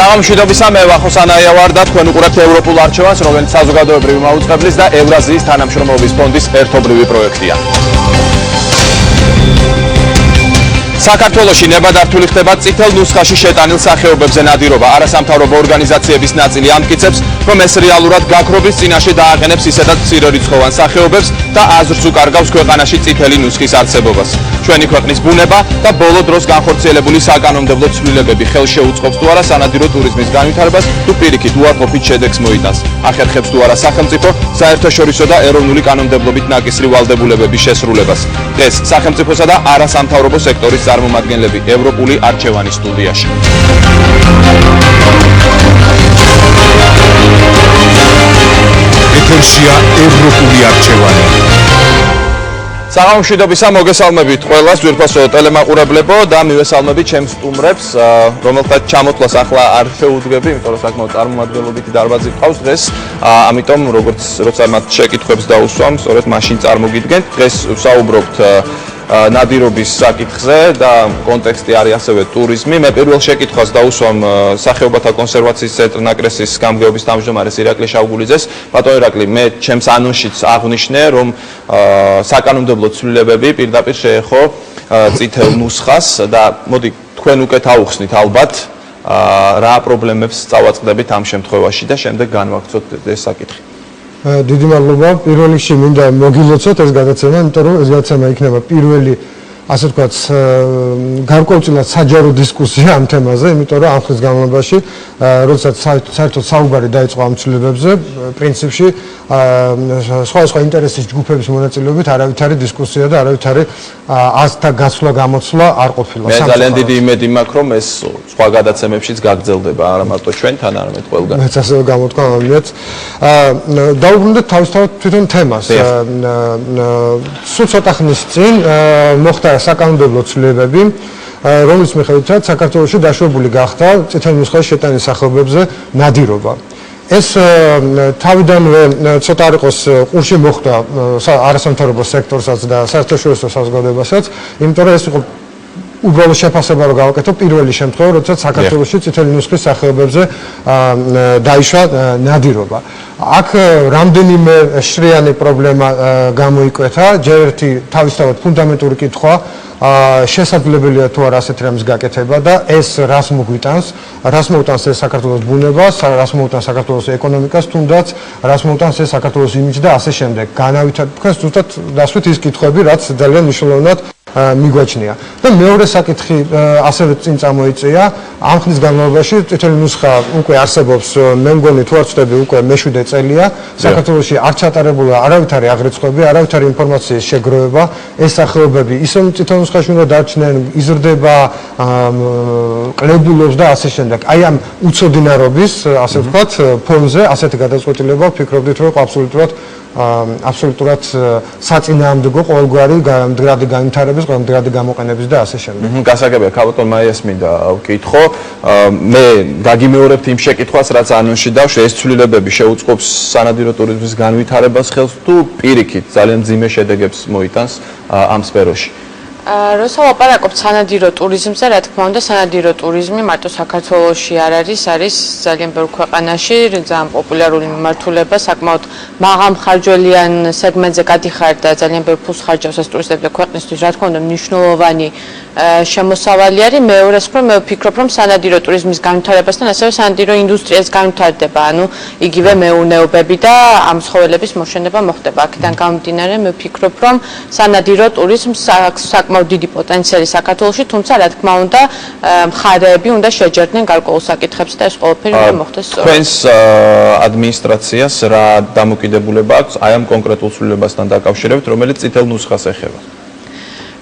საღამოშვიდობისა მე ვახოსანაია ვარ და თქვენ უყურებთ ევროპულ არჩევანს, რომელიც საზოგადოებრივი მაუწყებლის და ევრაზიის თანამშრომლობის ფონდის ერთობლივი პროექტია. საქართველოში ნებადართული ხდება წითელ ნუსხაში შეტანილ სახეობებზე ნადირობა. არასამთავრობო ორგანიზაციების ნაწილი ამტკიცებს, რომ ეს რეალურად გაქრობის წინაშე დააყენებს ისედაც მცირერიცხოვან სახეობებს და აზრს უკარგავს ქვეყანაში წითელი ნუსხის არსებობას. ჩვენი ქვეყნის ბუნება და ბოლო დროს განხორციელებული საკანონმდებლო ცვლილებები ხელშეუწყობს თუ არა სანადირო ტურიზმის განვითარებას, თუ პირიქით უარყოფით შედეგს მოიტანს. ახერხებს თუ არა სახელმწიფო საერთაშორისო და ეროვნული კანონმდებლობით ნაკისრი ვალდებულებების შესრულებას. დღეს სახელმწიფოსა და არასამთავრობო სექტორის წარმომადგენლები ევროპული არჩევანის სტუდიაში. ეთერშია ევროპული არჩევანი. საღამოშვიდობისა მოგესალმებით ყველას, ძვირფასო ტელემაყურებლებო და მივესალმებით ჩემს სტუმრებს, რომელთაც ჩამოთვლას ახლა არ შეუდგები, იმიტომ რომ საკმაოდ წარმომადგენლობითი დარბაზი ყავს დღეს, ამიტომ როცა მათ შეკითხვებს დაუსვამ, სწორედ მაშინ წარმოგიდგენთ. დღეს ვსაუბრობთ ნადირობის საკითხზე და კონტექსტი არის ასევე ტურიზმი. მე პირველ შეკითხვას დაუსვამ სახეობათა კონსერვაციის ცენტრ ნაკრესის გამგეობის თავმჯდომარეს ირაკლი შავგულიძეს. ბატონო ირაკლი, მე ჩემს ანონსშიც აღვნიშნე, რომ საკანონმდებლო ცვლილებები პირდაპირ შეეხო წითელ ნუსხას და მოდი თქვენ უკეთ აუხსნით ალბათ რა პრობლემებს წავაწყდებით ამ შემთხვევაში და შემდეგ განვაგრძოთ ეს საკითხი. დიდი მადლობა. პირველ რიგში მინდა მოგილოცოთ ეს გადაცემა, იმიტომ რომ ეს გადაცემა იქნება პირველი, ასე ვთქვათ, გარკვეულწილად საჯარო დისკუსია ამ თემაზე, იმიტომ რომ ამ ხნის განმავლობაში, როდესაც საერთოდ საუბარი დაიწყო ამ ცვლილებებზე, პრინციპში სხვა ინტერესის ჯგუფების მონაწილეობით არავითარი დისკუსია და არავითარი აზრთა გაცვლა-გამოცვლა არ ყოფილა. მე ძალიან დიდი იმედი მაქვს, რომ ეს სხვა გადაცემებშიც გაგრძელდება, არა მარტო ჩვენთან, არამედ ყველგან. მეც ასევე გამოთქვა ამით. დაუბრუნდეთ თავისთავად თვითონ თემას. სულ ცოტა ხნის წინ მოხდა საკანონმდებლო ცვლილებები, რომლის მიხედვითაც საქართველოში დაშვებული გახდა წითელ ნუსხაში შეტანილ სახეობებზე ნადირობა. ეს თავიდანვე ცოტა არ იყოს ყურში მოხვდა არასამთავრობო სექტორსაც და საერთაშორისო საზოგადოებასაც, იმიტომ რომ ეს იყო უბრალოდ შეფასება რომ გავაკეთო პირველი შემთხვევა, როდესაც საქართველოში წითელი ნუსხის სახეობებზე დაიშვა ნადირობა. აქ რამდენიმე შრიანი პრობლემა გამოიკვეთა, ჯერ ერთი თავისთავად ფუნდამენტური კითხვა, შესაძლებელია თუ არა ასეთი რამის გაკეთება და ეს რას მოგვიტანს ეს საქართველოს ბუნებას, რას მოუტანს საქართველოს ეკონომიკას, თუნდაც რას მოუტანს ეს საქართველოს იმიჯს და ასე შემდეგ. განავითაროთ თქვენ ზუსტად დასვით ის კითხვები, რაც ძალიან მნიშვნელოვნად მიგვაჩნია. და მეორე საკითხი ასევე წინ წამოიწია, ამ ხნის განმავლობაში წითელი ნუსხა უკვე არსებობს, მე მგონი თუ არ ვცდები უკვე მე-7 წელია, საქართველოში არ ჩატარებულა არავითარი აღრიცხვები, არავითარი ინფორმაციის შეგროვება, ეს სახეობები ისევ წითელ ნუსხაში უნდა დარჩნენ, იზრდება, კლებულობს და ასე შემდეგ. აი ამ უცოდინარობის, ასე ვთქვათ, ფონზე ასეთი გადაწყვეტილება ვფიქრობდით, რომ აბსოლუტურად საწინააღმდეგო ყოველგვარი მდგრადი განვითარების, მდგრადი გამოყენების და ასე შემდეგ. გასაგებია, ქალბატონ მაიას მინდა ვკითხო. მე გაგიმეორებთ იმ შეკითხვას, რაც ანონსში დავშვე, ეს ცვლილებები შეუწყობს სანადირო ტურიზმის განვითარებას ხელს თუ პირიქით ძალიან მძიმე შედეგებს მოიტანს ამ სფეროში? როცა ვაპარაკობთ სანადირო ტურიზმზე, რა თქმა უნდა, სანადირო ტურიზმი მარტო საქართველოში არ არის ძალიან ბევრ ქვეყანაში ძალიან პოპულარული მიმართულება, საკმაოდ მაღალმხარჯველიან სეგმენტზე გადიხარ და ძალიან ბევრ ფულს ხარჯავს ეს ტურისტები და ქვეყნისთვის, რა თქმა უნდა, მნიშვნელოვანი შემოსავალი არის. მეორეს მხრივ, მე ვფიქრობ, რომ სანადირო ტურიზმის განვითარებასთან ასევე სანადირო ინდუსტრიაც განვითარდება, ანუ იგივე მეურნეობები და ამ ცხოველების მოშენება მოხდება. აქედან გამომდინარე, მე ვფიქრობ, რომ სანადირო ტურიზმს საკმაოდ დიდი პოტენციალი საქართველოში, თუმცა რა თქმა უნდა, მხარეები უნდა შეჯერდნენ გარკვეულ საკითხებს და ეს ყველაფერი უნდა მოხდეს სწორად. თქვენს ადმინისტრაციას რა დამოკიდებულება აქვს აი ამ კონკრეტულ ცვლილებასთან დაკავშირებით, რომელიც წითელ ნუსხას ეხება?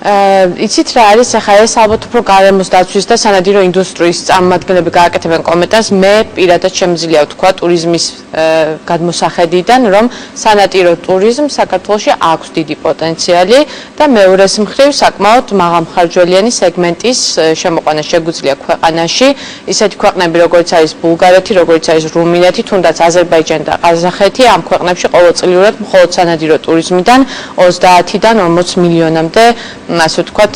იცით რა არის, ახლა ეს ალბათ უფრო გარემოს დაცვის და სანადირო ინდუსტრიის წარმომადგენლები გააკეთებენ კომენტარს. მე პირადად შემიძლია ვთქვა ტურიზმის გადმოსახედიდან, რომ სანადირო ტურიზმს საქართველოში აქვს დიდი პოტენციალი და მეორეს მხრივ საკმაოდ მაღალმხარჯველიანი სეგმენტის შემოყვანა შეგვიძლია ქვეყანაში. ისეთი ქვეყნები როგორც არის ბულგარეთი, როგორც არის რუმინეთი, თუნდაც აზერბაიჯანი და ყაზახეთი, ამ ქვეყნებში ყოველწლიურად მხოლოდ სანადირო ტურიზმიდან 30-დან 40 მილიონამდე ასე ვთქვათ,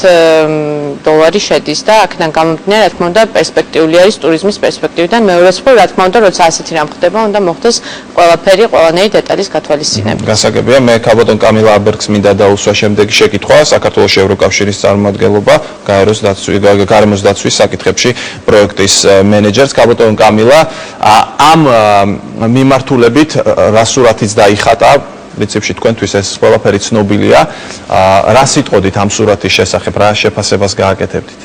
დოლარი შედის და აქედან გამომდინარე, რა თქმა უნდა, პერსპექტიული არის ტურიზმის პერსპექტივიდან. მეორე მხრივ, რა თქმა უნდა, როცა ასეთი რამ ხდება, უნდა მოხდეს ყველაფერი, ყველანაირი დეტალის გათვალისწინებით. გასაგებია, მე ქალბატონ კამილა აბერგს მინდა დაუსვა შემდეგი შეკითხვა, საქართველოს ევროკავშირის წარმომადგენლობა, გარემოს დაცვის საკითხებში პროექტის მენეჯერს ქალბატონ კამილა, ამ მიმართულებით რა სურათიც დაიხატა, პრინციპში თქვენთვის ეს ყველაფერი ცნობილია, რა სიტყოდით ამ სურათის შესახებ, რა შეფასებას გააკეთებდით?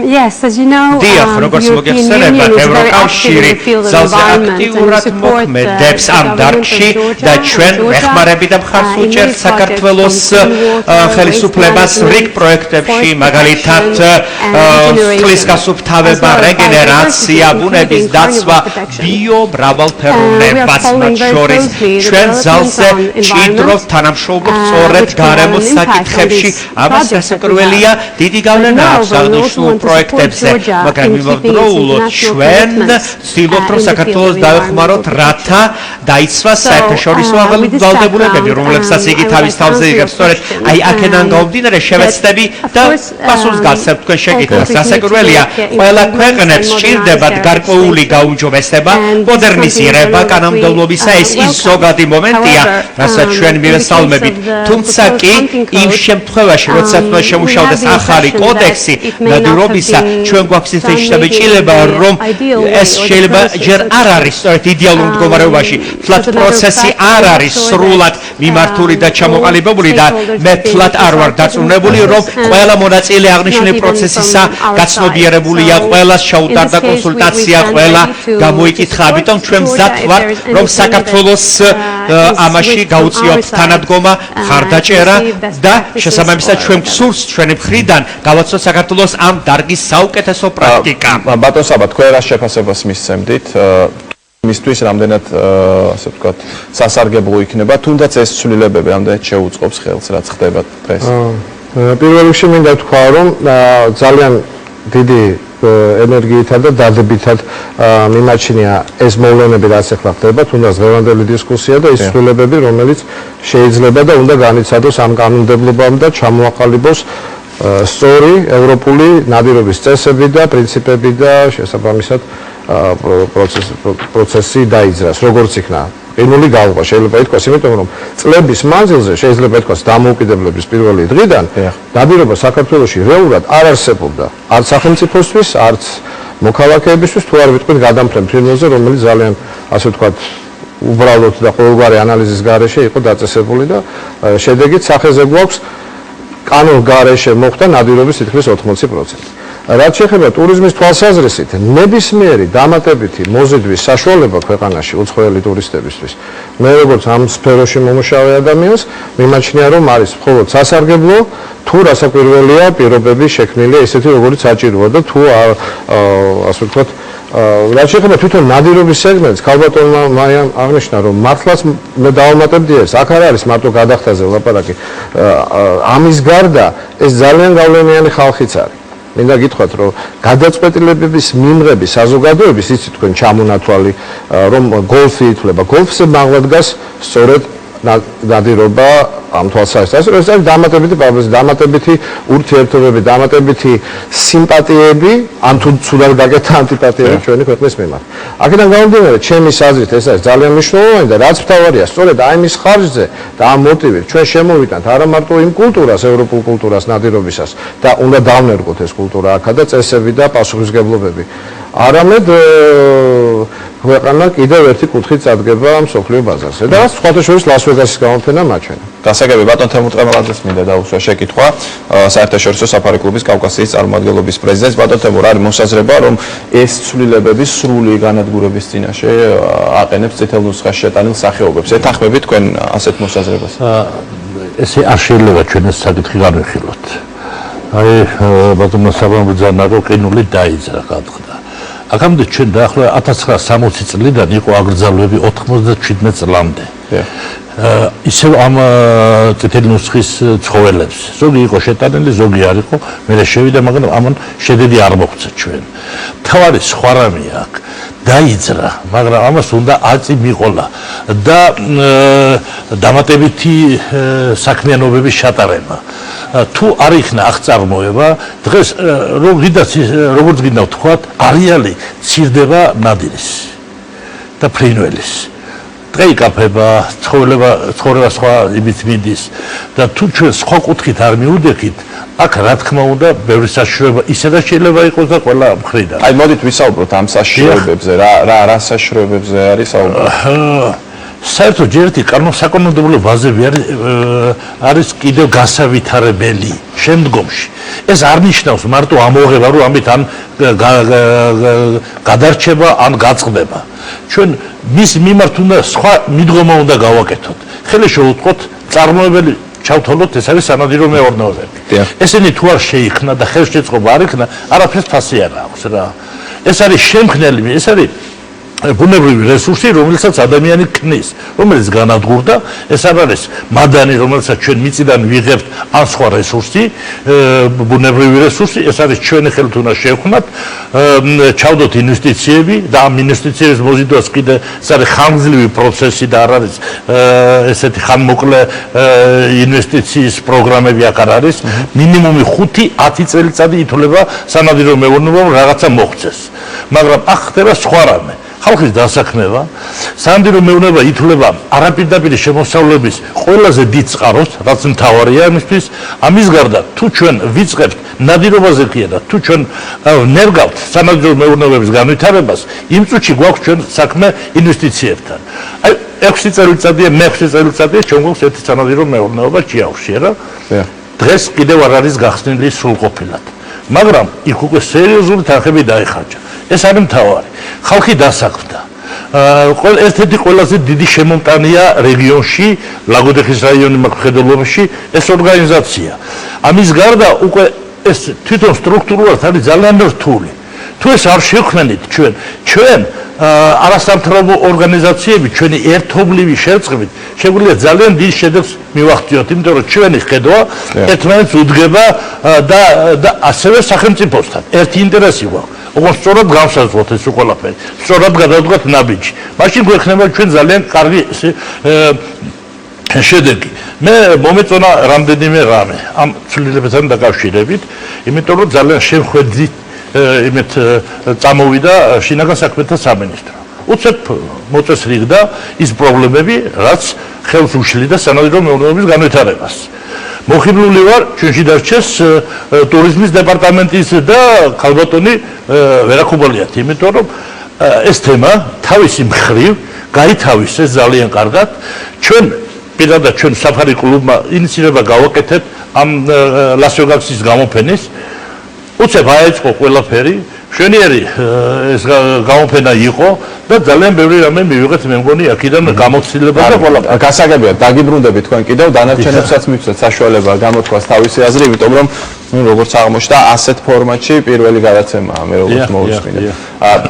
Yes, as you know, დიახ, როგორც მოგეხსენება, ევროკავშირი ძალზე აქტიურად მოქმედებს ამ დარგში და ჩვენ ვეხმარები და მხარს უჭერთ საქართველოს ხელისუფლებას რიგ პროექტებში, მაგალითად წყლის გასუფთავება, რეგენერაცია, ბუნების დაცვა, ბიომრავალფეროვნებაც მათ შორის. ჩვენ ძალზე ჭიდრობთ თანამშრომლობთ სწორედ გარემოს საკითხებში. ამას გასაკვირველია, დიდი გავლენა აქვს აღნიშნულ პროექტებზე, მაგრამ იმავდროულად ჩვენ ვცდილობთ, რომ საქართველოს დავეხმაროთ, რათა დაიცვას საერთაშორისო ვალდებულებები, რომლებსაც იგი თავის თავზე იღებს. სწორედ აი აქედან გამომდინარე შევეცდები და პასუხს გასცემთ თქვენ შეკითხვას. გასაკვირველია, ყველა ქვეყნებს სჭირდებათ გარკვეული გაუმჯობესება, მოდერნიზირება, კანონმდებლობისა, ეს ის ზოგადი მომენტია, რასაც ჩვენ მივესალმებით. თუმცა კი იმ შემთხვევაში, როდესაც უნდა შემუშავდეს ახალი კოდექსი, ნადირობისა, ჩვენ გვაქვს ის შეჭრება, რომ ეს შეიძლება ჯერ არ არის სწორედ იდეალურ მდგომარეობაში, თლად პროცესი არ არის სრულად მიმართული და ჩამოყალიბებული და მე თლად არ ვარ დარწმუნებული, რომ ყველა მონაწილე აღნიშნული პროცესისა გაცნობიერებულია, ყველას ჩაუტარდა კონსულტაცია, ყველა გამოიკითხა, ამიტომ ჩვენ მზად ვართ, რომ საქართველოს ამაში გაუწიოთ თანადგომა, ხარდაჭერა და შესაბამისად ჩვენ გსურს ჩვენი მხრიდან გავაცნოთ საქართველოს ამ დარგის საუკეთესო პრაქტიკა. ბატონ საბა, თქვენ რა შეფასებას მისცემდით? მისთვის რამდენად ასე ვთქვათ, სასარგებლო იქნება, თუნდაც ეს ცვლილებები რამდენად შეუწყობს ხელს, რაც ხდება დღეს? პირველ რიგში მინდა თქვა, რომ ძალიან დიდი ენერგიითა და დადებითად მიმაჩნია ეს მოვლენები, რაც ახლა ხდება, თუნდაც დღევანდელი დისკუსია და ის ცვლილებები, რომელიც შეიძლება და უნდა განიცადოს ამ კანონმდებლობამ და ჩამოაყალიბოს სწორი ევროპული ნადირობის წესები და პრინციპები და შესაბამისად პროცესი დაიძრას, როგორც იქნა ყინული გაუღვა, შეიძლება ითქვას, იმიტომ რომ წლების მანძილზე შეიძლება ითქვას დამოუკიდებლობის პირველი დღიდან ნადირობა საქართველოში რეალურად არ არსებობდა, არც სახელმწიფოსთვის, არც მოქალაქეებისთვის, თუ არ ვიტყვით გადამფრენ ფილმზე, რომელიც ძალიან ასე ვთქვათ უბრალოდ და ყოველგვარი ანალიზის გარეშე იყო დაწესებული და შედეგით სახეზე გვაქვს კანონ გარეშე მოხდა ნადირობის თითქმის 80%. რაც შეეხება ტურიზმის თვალსაზრისით, ნებისმიერი დამატებითი მოზიდვის საშუალება ქვეყანაში უცხოელი ტურისტებისთვის, მე როგორც ამ სფეროში მომუშავე ადამიანს, მიმაჩნია, რომ არის მხოლოდ სასარგებლო, თუ რასაკვირველია პირობები შექმნილია ისეთი, როგორიც საჭიროა და თუ ასე ვთქვათ, რაც შეეხება თვითონ ნადირობის სეგმენტს, ქალბატონმა მაიამ აღნიშნა, რომ მართლაც მე დავამატებდი ეს, აქ არ არის მარტო გადახდაზე ლაპარაკი, ამის გარდა ეს ძალიან გავლენიანი ხალხიც არის. მინდა გითხრათ, რომ გადაწყვეტილებების მიმღები საზოგადოების იცით თქვენ ჩამონათვალი, რომ გოლფი ითვლება, გოლფზე მაღლა დგას სწორედ ნადირობა ამ თვალსაზრისით. ეს არის დამატებითი პაუზა, დამატებითი ურთიერთობები, დამატებითი სიმპათიები, ან თუ ცუდად გაკეთა ანტიპათიები ჩვენი ქვეყნის მიმართ. აქედან გამომდინარე, ჩემი აზრით ეს არის ძალიან მნიშვნელოვანი და რაც მთავარია, სწორედ აი მის ხარჯზე და ამ მოტივით ჩვენ შემოვიტანთ არა მარტო იმ კულტურას, ევროპულ კულტურას ნადირობისას და უნდა დავნერგოთ ეს კულტურა აქა და წესები და პასუხისმგებლობები. არამედ ქვეყანა კიდევ ერთი კუთხით წადგება მსოფლიო ბაზარზე. და სხვათა შორის ლას-ვეგასის გამოფენა მაჩვენა. გასაგები, ბატონ თემურ ტყემალაძეს მინდა დაუსვა შეკითხვა, საერთაშორისო საფარი კლუბის კავკასიის წარმომადგენლობის პრეზიდენტს. ბატონ თემურ, არის მოსაზრება, რომ ეს ცვლილებები სრული განადგურების წინაშე აყენებს წითელ ნუსხაში შეტანილ სახეობებს. ეთანხმებით თქვენ ასეთ მოსაზრებას? ესე არ შეიძლება ჩვენ ეს საკითხი განვიხილოთ. აი, ბატონო საბამ ბრძანა, რომ ყინული დაიძრა გადხდა. აქამდე ჩვენ დაახლოებით 1960 წლიდან იყო აგრძალვები 97 წლამდე. ისევ ამ წითელი ნუსხის ცხოველებს. ზოგი იყო შეტანილი, ზოგი არ იყო, მე შევიდა, მაგრამ ამან შედეგი არ მოგვცა ჩვენ. თავარი სხვა რამე აქვს. დაიძრა, მაგრამ ამას უნდა აწი მიყოლა და დამატებითი საქმიანობების ჩატარება. თუ არ იქნა აღწარმოება, დღეს როგორც გინდა ვთქვათ, არეალი ცირდება ნადირის და ფრინველის. დღე იკაფება, ცხოვრება სხვა იმით მიდის და თუ ჩვენ სხვა კუთხით არ მიუდექით, აქ რა თქმა უნდა, ბევრი საშიშროება ისედაც შეიძლება იყოს და ყველა მხრიდან. აი მოდით ვისაუბროთ ამ საშიშროებებზე, რა საშიშროებებზე არის საუბარი? საერთოდ ჯერ ერთი საკანონმდებლო ბაზები არის კიდევ გასავითარებელი შემდგომში. ეს არ ნიშნავს მარტო ამოღება, რომ ამით ან გადარჩება, ან გაწყდება. ჩვენ მის მიმართ უნდა სხვა მიდგომა უნდა გავაკეთოთ. ხელი შევუწყოთ წარმოებელი ჩავთვალოთ, ეს არის სანადირო მეურნეობები. ესენი თუ არ შეიქმნა და ხელშეწყობა არ იქნა, არაფერს ფასი არ აქვს რა. ეს არის შემქმნელი, ეს არის ბუნებრივი რესურსი, რომელსაც ადამიანი ქმნის, რომელიც განადგურდა, ეს არის მადანი, რომელსაც ჩვენ მიწიდან ვიღებთ, ან სხვა რესურსი, ბუნებრივი რესურსი, ეს არის ჩვენი ხელით უნდა შევქმნათ, ჩავდოთ ინვესტიციები და ამ ინვესტიციების მოზიდვას კიდე ეს არის ხანგრძლივი პროცესი და არ არის ესეთი ხანმოკლე ინვესტიციის პროგრამები აქ არ არის, მინიმუმი 5-10 წელიწადი ითვლება სანადირო მეურნეობამ რაღაცა მოხდეს. მაგრამ აქ ხდება სხვა რამე. ხალხის დასაქმება, სანადირო მეურნეობა ითვლება არაპირდაპირი შემოსავლების ყველაზე დიდ წყაროს, რაც მთავარია იმისთვის. ამის გარდა, თუ ჩვენ ვიწყებთ ნადირობაზე კი და თუ ჩვენ ნერგავთ სანადირო მეურნეობების განვითარებას, იმ წუთში გვაქვს ჩვენ საქმე ინვესტიციებთან. აი 6 წელიწადია, მე-6 წელიწადია ჩვენ გვაქვს ერთი სანადირო მეურნეობა ჭიაურში რა. დღეს კიდევ არ არის გახსნილი სრულყოფილად. მაგრამ იქ უკვე სერიოზული თანხები დაიხარჯა. ეს არის მთავარი. ხალხი დასაქმდა. ერთ-ერთი ყველაზე დიდი შემომტანია რეგიონში, ლაგოდეხის რაიონის მხედველობაში ეს ორგანიზაცია. ამის გარდა უკვე ეს თვითონ სტრუქტურულად არის ძალიან რთული. თუ ეს არ შევქმნით ჩვენ არასამთავრობო ორგანიზაციები ჩვენი ერთობლივი შერწყმით შეგვიძლია ძალიან დიდ შედეგს მივახციოთ, იმიტომ რომ ჩვენი ხედვა ერთმანეთს უდგება და ასევე სახელმწიფოსთან ერთი ინტერესი გვაქვს. ოღონდ სწორად გავსაზღვოთ ეს ყველაფერი, სწორად გადავდგათ ნაბიჯი. მაშინ გვექნება ჩვენ ძალიან კარგი შედეგი. მე მომეწონა რამდენიმე რამე ამ ცვლილებებთან დაკავშირებით, იმიტომ რომ ძალიან შემხედი იმით წამოვიდა შინაგან საქმეთა სამინისტრო. უცებ მოწესრიგდა ის პრობლემები, რაც ხელს უშლიდა სანადირო მეურნეობის განვითარებას. მოხიბლული ვარ ჩვენში დარჩეს ტურიზმის დეპარტამენტის და ქალბატონი ვერაკუბალიათი, იმიტომ რომ ეს თემა თავისი მხრივ გაითავისეს ძალიან კარგად. ჩვენ პირადად ჩვენ საფარი კლუბმა ინიციატივა გავაკეთეთ ამ ლას-ვეგასის გამოფენის. უცებ აეწყო ყველაფერი, მშვენიერი ეს გამოფენა იყო და ძალიან ბევრი რამე მივიღეთ, მე მგონი აქედან გამოცდილება და ყველაფერი. გასაგებია, დაგიბრუნდებით თქვენ კიდევ დანარჩენებსაც მივცეთ საშუალება გამოთქვას თავისი აზრი, იმიტომ რომ როგორც აღმოჩნდა, ასეთ ფორმატში პირველი გადაცემაა მე როგორც მოვუსმინე.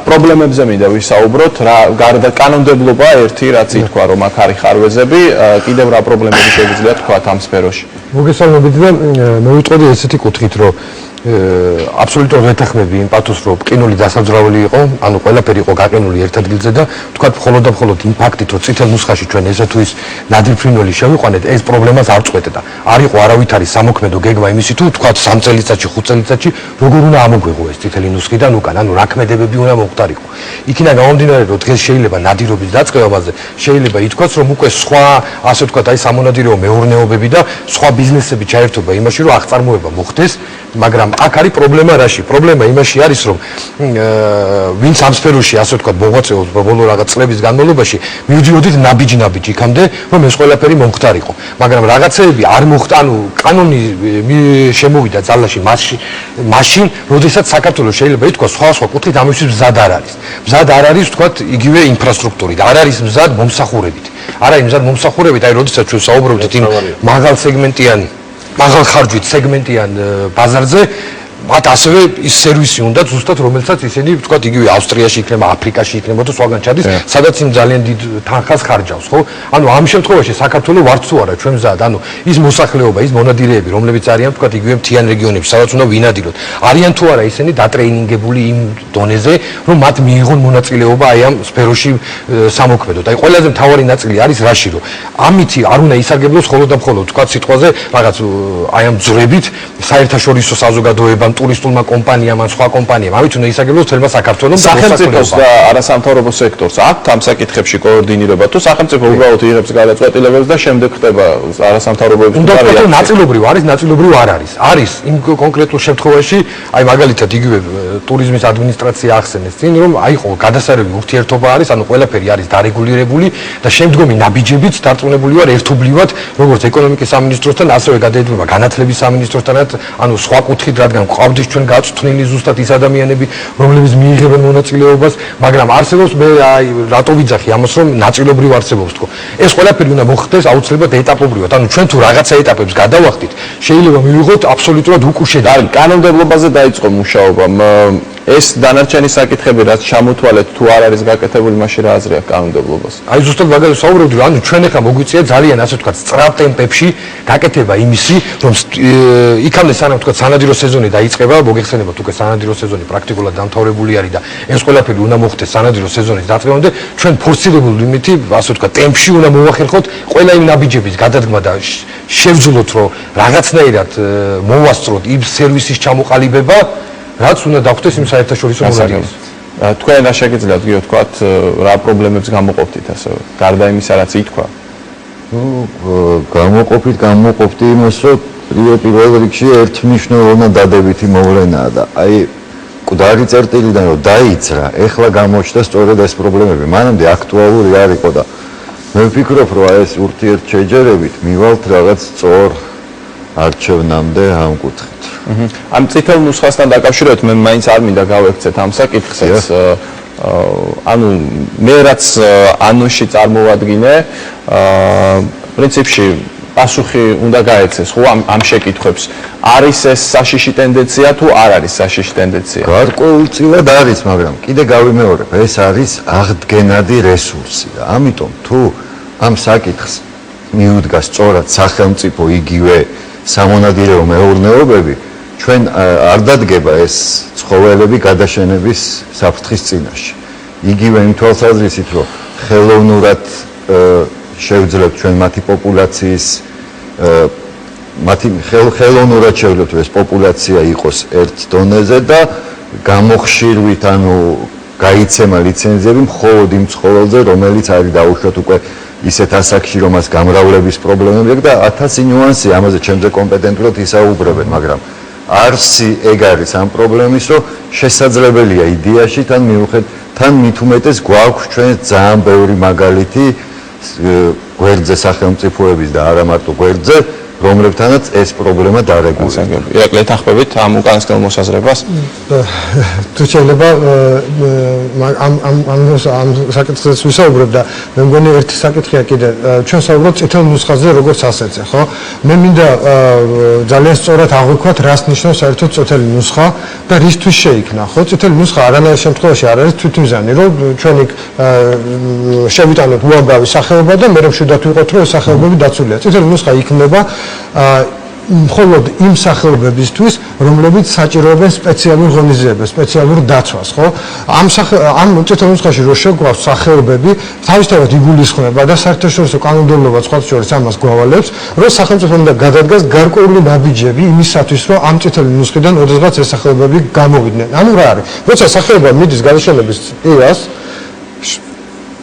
პრობლემებზე მინდა ვისაუბროთ, რა გარდა კანონმდებლობა ერთი, რაც ითქვა, რომ აქ არის ხარვეზები, კიდევ რა პრობლემები შეგვიძლია თქვათ ამ სფეროში. მოგესალმებით და მე ვიტყოდი ესეთი კუთხით, რომ აბსოლუტურად ვეთანხმები იმ პათოსს, რომ ყინული დასაძრაველი იყო, ანუ ყველაფერი იყო გაყინული ერთ ადგილზე და თქვათ მხოლოდ და მხოლოდ იმ ფაქტით, რომ წითელ ნუსხაში ჩვენ ესა თუ ის ნადირფრინველი შევიყვანეთ, ეს პრობლემას არ წყვეტდა. არ იყო არავითარი სამოქმედო გეგმა იმისი თუ თქვათ 3 წელიწადში, 5 წელიწადში როგორ უნდა ამოგვეღო ეს წითელი ნუსხიდან უკან, ანუ რა ქმედებები უნდა მოხდარიყო. იქიდან გამომდინარე, რომ დღეს შეიძლება ნადირობის დაწყებაზე შეიძლება ითქვას, რომ უკვე სხვა, ასე ვთქვათ, აი სამონადირეო მეურნეობები და სხვა ბიზნესები ჩაერთვება იმაში, რომ აღწარმოება მოხდეს, მაგრამ აქ არის პრობლემა რაში? პრობლემა იმაში არის, რომ ვინც ამ სფეროში, ასე ვთქვათ, მოღვაწეობს ბოლო რაღაც წლების განმავლობაში, მივდიოდით ნაბიჯ-ნაბიჯ იქამდე, რომ ეს ყველაფერი მომხდარიყო. მაგრამ რაღაცეები არ მოხდა, ანუ კანონი შემოვიდა ძალაში მაშინ, როდესაც საქართველოს შეიძლება ითქვას სხვა კუთხით ამისთვის მზად არ არის. მზად არ არის, ვთქვათ, იგივე ინფრასტრუქტურით, არ არის მზად მომსახურებით. არ არის მზად მომსახურებით, აი როდესაც ჩვენ საუბრობთ იმ მაღალ ხარჯვით სეგმენტიან ბაზარზე, მათ ასევე ის სერვისი უნდა ზუსტად რომელსაც ისინი ვთქვათ იგივე ავსტრიაში იქნება, აფრიკაში იქნება თუ სხვაგან ჩადის, სადაც იმ ძალიან დიდ თანხას ხარჯავს, ხო? ანუ ამ შემთხვევაში საქართველოს ვარც თუ არა ჩვენ მზად, ანუ ის მოსახლეობა, ის მონადირეები, რომლებიც არიან ვთქვათ იგივე მთიან რეგიონებში, სადაც უნდა ვინადიროთ, არიან თუ არა ისინი დატრეინინგებული იმ დონეზე, რომ მათ მიიღონ მონაწილეობა აი ამ სფეროში სამოქმედოდ. აი ყველაზე მთავარი ნაწილი არის რაში, რომ ამითი არ უნდა ისარგებლოს მხოლოდ და მხოლოდ ვთქვათ სიტყვაზე რაღაც აი ამ ძრებით საერთაშორისო საზოგადოებამ, ტურისტულმა კომპანიამ, ან სხვა კომპანიამ, ამით უნდა ისარგებლოს თელმა საქართველოს და სახელმწიფოს და არასამთავრობო სექტორს აქვთ ამ საკითხებში კოორდინირება თუ სახელმწიფო უბრალოდ იღებს გადაწყვეტილებებს და შემდეგ ხდება არასამთავრობოების უნდა ნაწილობრივ არის, ნაწილობრივ არ არის. არის იმ კონკრეტულ შემთხვევაში, აი მაგალითად იგივე ტურიზმის ადმინისტრაცია ახსენეს წინ, რომ აიყო გადასარევი ურთიერთობა არის, ანუ ყველაფერი არის დარეგულირებული და შემდგომი ნაბიჯებიც დარწმუნებული ვარ ერთობლივად, როგორც ეკონომიკის სამინისტროსთან, ასევე გადაედება განათლების სამინისტროსთანაც, ანუ სხვა კუთხით, რადგან გვყავთ ჩვენ გაწვრთნილი ზუსტად ის ადამიანები, რომლებიც მიიღებენ მონაწილეობას, მაგრამ არსებობს მე აი რატო ვიძახი ამას, რომ ნაწილობრივ არსებობს თქო. ეს ყველაფერი უნდა მოხდეს აუცილებლად ეტაპობრივად. ანუ ჩვენ თუ რაღაცა ეტაპებს გადავახდით, შეიძლება მივიღოთ აბსოლუტურად უკუშედი. არის კანონმდებლობაზე დაიწყო მუშაობა. ეს დანარჩენი საკითხები რაც ჩამოთვალეთ თუ არ არის გაკეთებული, მაშინ რა აზრი აქვს კანონმდებლობას? აი ზუსტად მაგალითად საუბრობდი, ანუ ჩვენ ახლა მოგვიწია ძალიან ასე ვთქვათ სწრაფ ტემპებში გაკეთება იმისი, რომ იქამდე სანამ ვთქვათ სანადირო სეზონი დაიწყება, მოგეხსენებათ უკვე სანადირო სეზონი პრაქტიკულად დამთავრებული არის და ეს ყველაფერი უნდა მოხდეს სანადირო სეზონის დაწყებამდე, ჩვენ ფორსირებულ იმითი, ასე ვთქვათ, ტემპში უნდა მოვახერხოთ ყველა იმ ნაბიჯების გადადგმა და შევძლოთ, რომ რაღაცნაირად მოვასწროთ იმ სერვისის ჩამოყალიბება, რაც უნდა დახვდეს იმ საერთაშორისო მონადირეებს. თქვენ რა შეგიძლიათ ვთქვათ, რა პრობლემებს გამოყოფთით ასე, გარდა იმისა, რაც ითქვა? გამოყოფთ იმას, რომ პირველ რიგში ერთმნიშვნელოვნად დადებითი მოვლენაა და აი მკვდარი წერტილიდან რომ დაიცრა, ეხლა გამოჩნდა სწორედ ეს პრობლემები. მანამდე აქტუალური არ იყო და მე ვფიქრობ, რომ ეს ურთიერთშეჯერებით მივალთ რაღაც სწორ არჩევნამდე ამ კუთხით. ამ წითელ ნუსხასთან დაკავშირებით მე მაინც არ მინდა გავექცეთ ამ საკითხსაც. ანუ მე რაც ანუში წარმოვადგინე, პრინციპში პასუხი უნდა გაეცეს ხო ამ შეკითხვებს. არის ეს საშიში ტენდენცია თუ არ არის საშიში ტენდენცია? გარკვეულწილად არის, მაგრამ კიდე გავიმეორებ, ეს არის აღდგენადი რესურსი და ამიტომ თუ ამ საკითხს მიუდგა სწორად სახელმწიფო იგივე სამონადირეო მეურნეობები, ჩვენ არ დადგება ეს ცხოველები გადაშენების საფრთხის წინაშე. იგივე იმ თვალსაზრისით, რომ ხელოვნურად შევძლებთ ჩვენ მათი პოპულაციის ხელოვნურად შევძლებთ ეს პოპულაცია იყოს ერთ დონეზე და გამოხშირვით, ანუ გაიცემა ლიცენზიები მხოლოდ იმ ცხოველზე, რომელიც არის დაუშვათ უკვე ისეთ ასაკში, რომ მას გამრავლების პრობლემები აქვს და 1000 ნიუანსი ამაზე ჩემზე კომპეტენტურად ისაუბრებენ, მაგრამ არსი ეგ არის ამ პრობლემის, რომ შესაძლებელია იდეაში თან მით უმეტეს გვაქვს ჩვენ ძალიან ბევრი მაგალითი გვერდზე სახელმწიფოების და არა მარტო გვერდზე, რომლებთანაც ეს პრობლემა დარეგულირდება. ირაკლი, ეთანხმებით ამ უკანასკნელ მოსაზრებას? თუ შეიძლება ამ საკითხს ვისაუბრებ და მე მგონი ერთი საკითხია კიდე, ჩვენ საუბრობთ წითელ ნუსხაზე როგორც ასეთზე, ხო? მე მინდა ძალიან სწორად აღვიქვათ, რას ნიშნავს საერთოდ წითელი ნუსხა და რისთვის შეიქმნა, ხო? წითელი ნუსხა არანაირ შემთხვევაში არ არის თვითმიზანი, რომ ჩვენ იქ შევიტანოთ უამრავი სახეობა და მე მშვიდად ვიყოთ, რომ ეს სახეობები დაცულია. წითელი ნუსხა იქმნება მხოლოდ იმ სახეობებისთვის, რომლებიც საჭიროებენ სპეციალურ ღონისძიებას, სპეციალურ დაცვას, ხო? ამ წითელ ნუსხაში რო შეგვაქვს სახეობები, თავისთავად იგულისხმება და საერთაშორისო კანონმდებლობა სხვა შორის ამას გვავალებს, რომ სახელმწიფო უნდა გადადგას გარკვეული ნაბიჯები იმისათვის, რომ ამ წითელი ნუსხიდან ოდესღაც ეს სახეობები გამოვიდნენ. ანუ რა არის? როცა სახეობა მიდის გადაშენების პირას,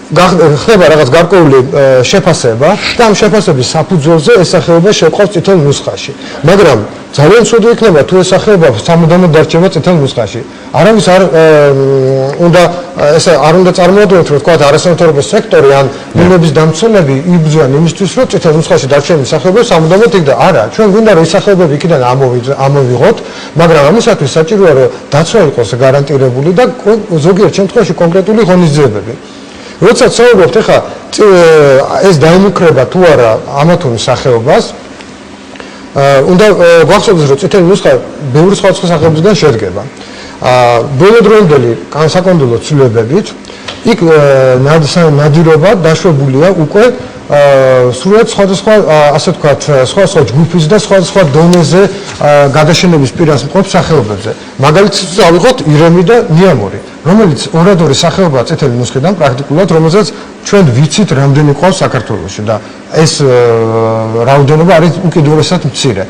ხდება რაღაც გარკვეული შეფასება და ამ შეფასების საფუძველზე ეს სახეობა შევყავს წითელ ნუსხაში. მაგრამ ძალიან ცუდი იქნება თუ ეს სახეობა სამუდამოდ დარჩება წითელ ნუსხაში. არავის არ უნდა წარმოადგენთ, რომ თქვა არასამთავრობო სექტორი ან ბუნების დამცველები იბრძვიან იმისთვის, რომ წითელ ნუსხაში დარჩენილი სახეობები სამუდამოდ იქ და არა, ჩვენ გვინდა რომ ეს სახეობები იქიდან ამოვიღოთ, მაგრამ ამისათვის საჭიროა რომ დაცვა იყოს გარანტირებული და ზოგიერთ შემთხვევაში კონკრეტული ღონისძიებები. როცა საუბრობთ ახლა ეს დაიმუქრება თუ არა ამა თუ იმ სახეობას, უნდა გვახსოვდეს, რომ წითელი ნუსხა ბევრი სხვადასხვა სახეობისგან შედგება. ბოლოდროინდელი საკონდულო ცვლილებებით იქ ნადირობა დაშვებულია უკვე სრულად სხვადასხვა ასე ვთქვათ სხვადასხვა ჯგუფის და სხვადასხვა დონეზე გადაშენების პირას მყოფ სახეობებზე. მაგალითად ავიღოთ ირემი და ნიამორი, რომელიც ორადორი სახეობაა წითელი ნუსხიდან პრაქტიკულად, რომელზეც ჩვენ ვიცით რამდენი ყავს საქართველოში და ეს რაოდენობა არის უკიდურესად მცირე.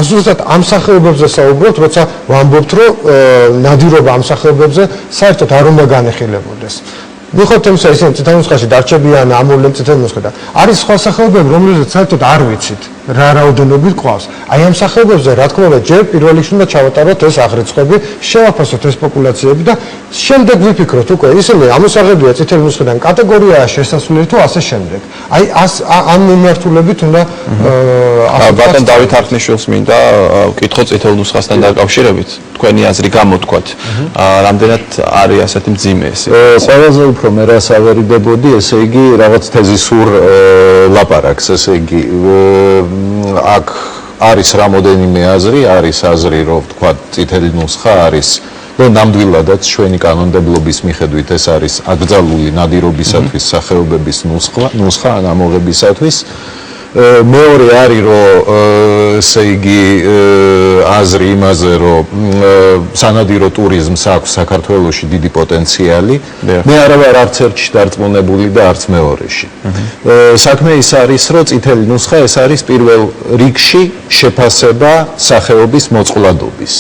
ზუსტად ამ სახეობებზე საუბრობთ, როცა ვამბობთ, რომ ნადირობა ამ სახეობებზე საერთოდ არ უნდა განეხილებოდეს. მიხოთ იმისა, ისინი წითელ ნუსხაში დარჩებიან, ამოვლენ წითელ ნუსხიდან. არის სხვა სახეობები, რომლებზეც საერთოდ არ ვიცით რა რაოდენობით ყავს. აი ამ სახეობებზე, რა თქმა უნდა, ჯერ პირველ რიგში უნდა ჩავატაროთ ეს აღრიცხვები, შევაფასოთ ეს პოპულაციები და შემდეგ ვიფიქროთ უკვე ისინი ამოსაღებია წითელ ნუსხიდან კატეგორიაა შესასვლელი თუ ასე შემდეგ. აი ამ მიმართულებით უნდა ბატონ დავით არქნიშვილს მინდა ვკითხო წითელ ნუსხასთან დაკავშირებით. თქვენი აზრი გამოთქვათ. რამდენად არის ასეთი მძიმე ეს? ყველაზე უფრო მე რას ავერიდებოდი, ესე იგი რაღაც თეზისურ ლაპარაკს, ესე იგი აქ არის რამოდენიმე აზრი, არის აზრი, რომ თქვა წითელი ნუსხა არის, რომ ნამდვილადაც ჩვენი კანონმდებლობის მიხედვით ეს არის აკრძალული ნადირობისათვის სახეობების ნუსხა ან ამოღებისათვის. მეორე არის, რომ ესე იგი აზრი იმაზე, რომ სანადირო ტურიზმს აქვს საქართველოში დიდი პოტენციალი. მე არა ვარ არც ერთში დარწმუნებული და არც მეორეში. საქმე ის არის, რომ წითელი ნუსხა ეს არის პირველ რიგში შეფასება სახეობის მოწყვლადობის.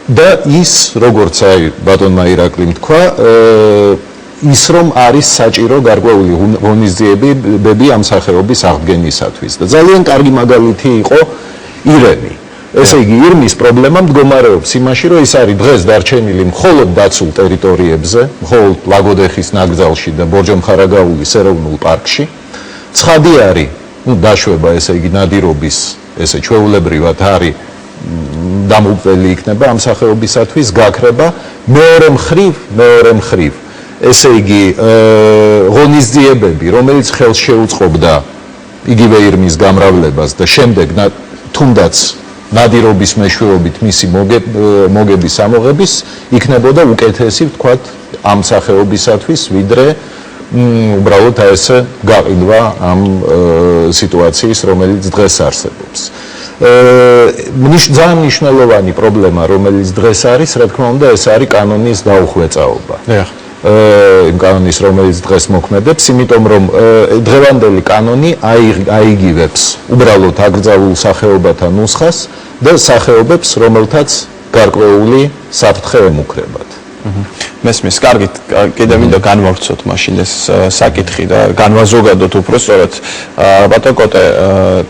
და ის, როგორც აი ბატონმა ირაკლიმ თქვა, ის რომ არის საჭირო გარკვეული ღონისძიებები ამ სახეობის აღდგენისათვის და ძალიან კარგი მაგალითი იყო ირემი. ესე იგი ირმის პრობლემა მდგომარეობს იმაში, რომ ის არის დღეს დარჩენილი მხოლოდ დაცულ ტერიტორიებზე, მხოლოდ ლაგოდეხის ნაკრძალში და ბორჯომხარაგაულის ეროვნულ პარკში. ცხადი არის, დაშვება ესე იგი ნადირობის ესე ჩვეულებრივად არის დამოუკიდებელი იქნება ამ სახეობისათვის გაქრება მეორე მხრივ ესე იგი ღონისძიებები, რომელიც ხელს შეუწყობდა იგივე ირმის გამრავლებას და შემდეგ თუნდაც ნადირობის მეშვეობით მისი მოგების ამოღების იქნებოდა უკეთესი, ვთქვათ, ამ სახეობისათვის, ვიდრე უბრალოდ ესე გაყიდვა ამ სიტუაციის, რომელიც დღეს არსებობს. ძალიან მნიშვნელოვანი პრობლემა, რომელიც დღეს არის, რა თქმა უნდა, ეს არის კანონის დაუხვეწაობა. იმ კანონის, რომელიც დღეს მოქმედებს, იმიტომ რომ დღევანდელი კანონი აიგივებს უბრალოდ აკრძალულ სახეობათა ნუსხას და სახეობებს, რომელთაც გარკვეული საფრთხე ემუქრებათ. მესმის, კარგით, კიდევ მინდა განვავრცოთ მაშინ ეს საკითხი და განვაზოგადოთ უფრო სწორად. ბატონ კოტე,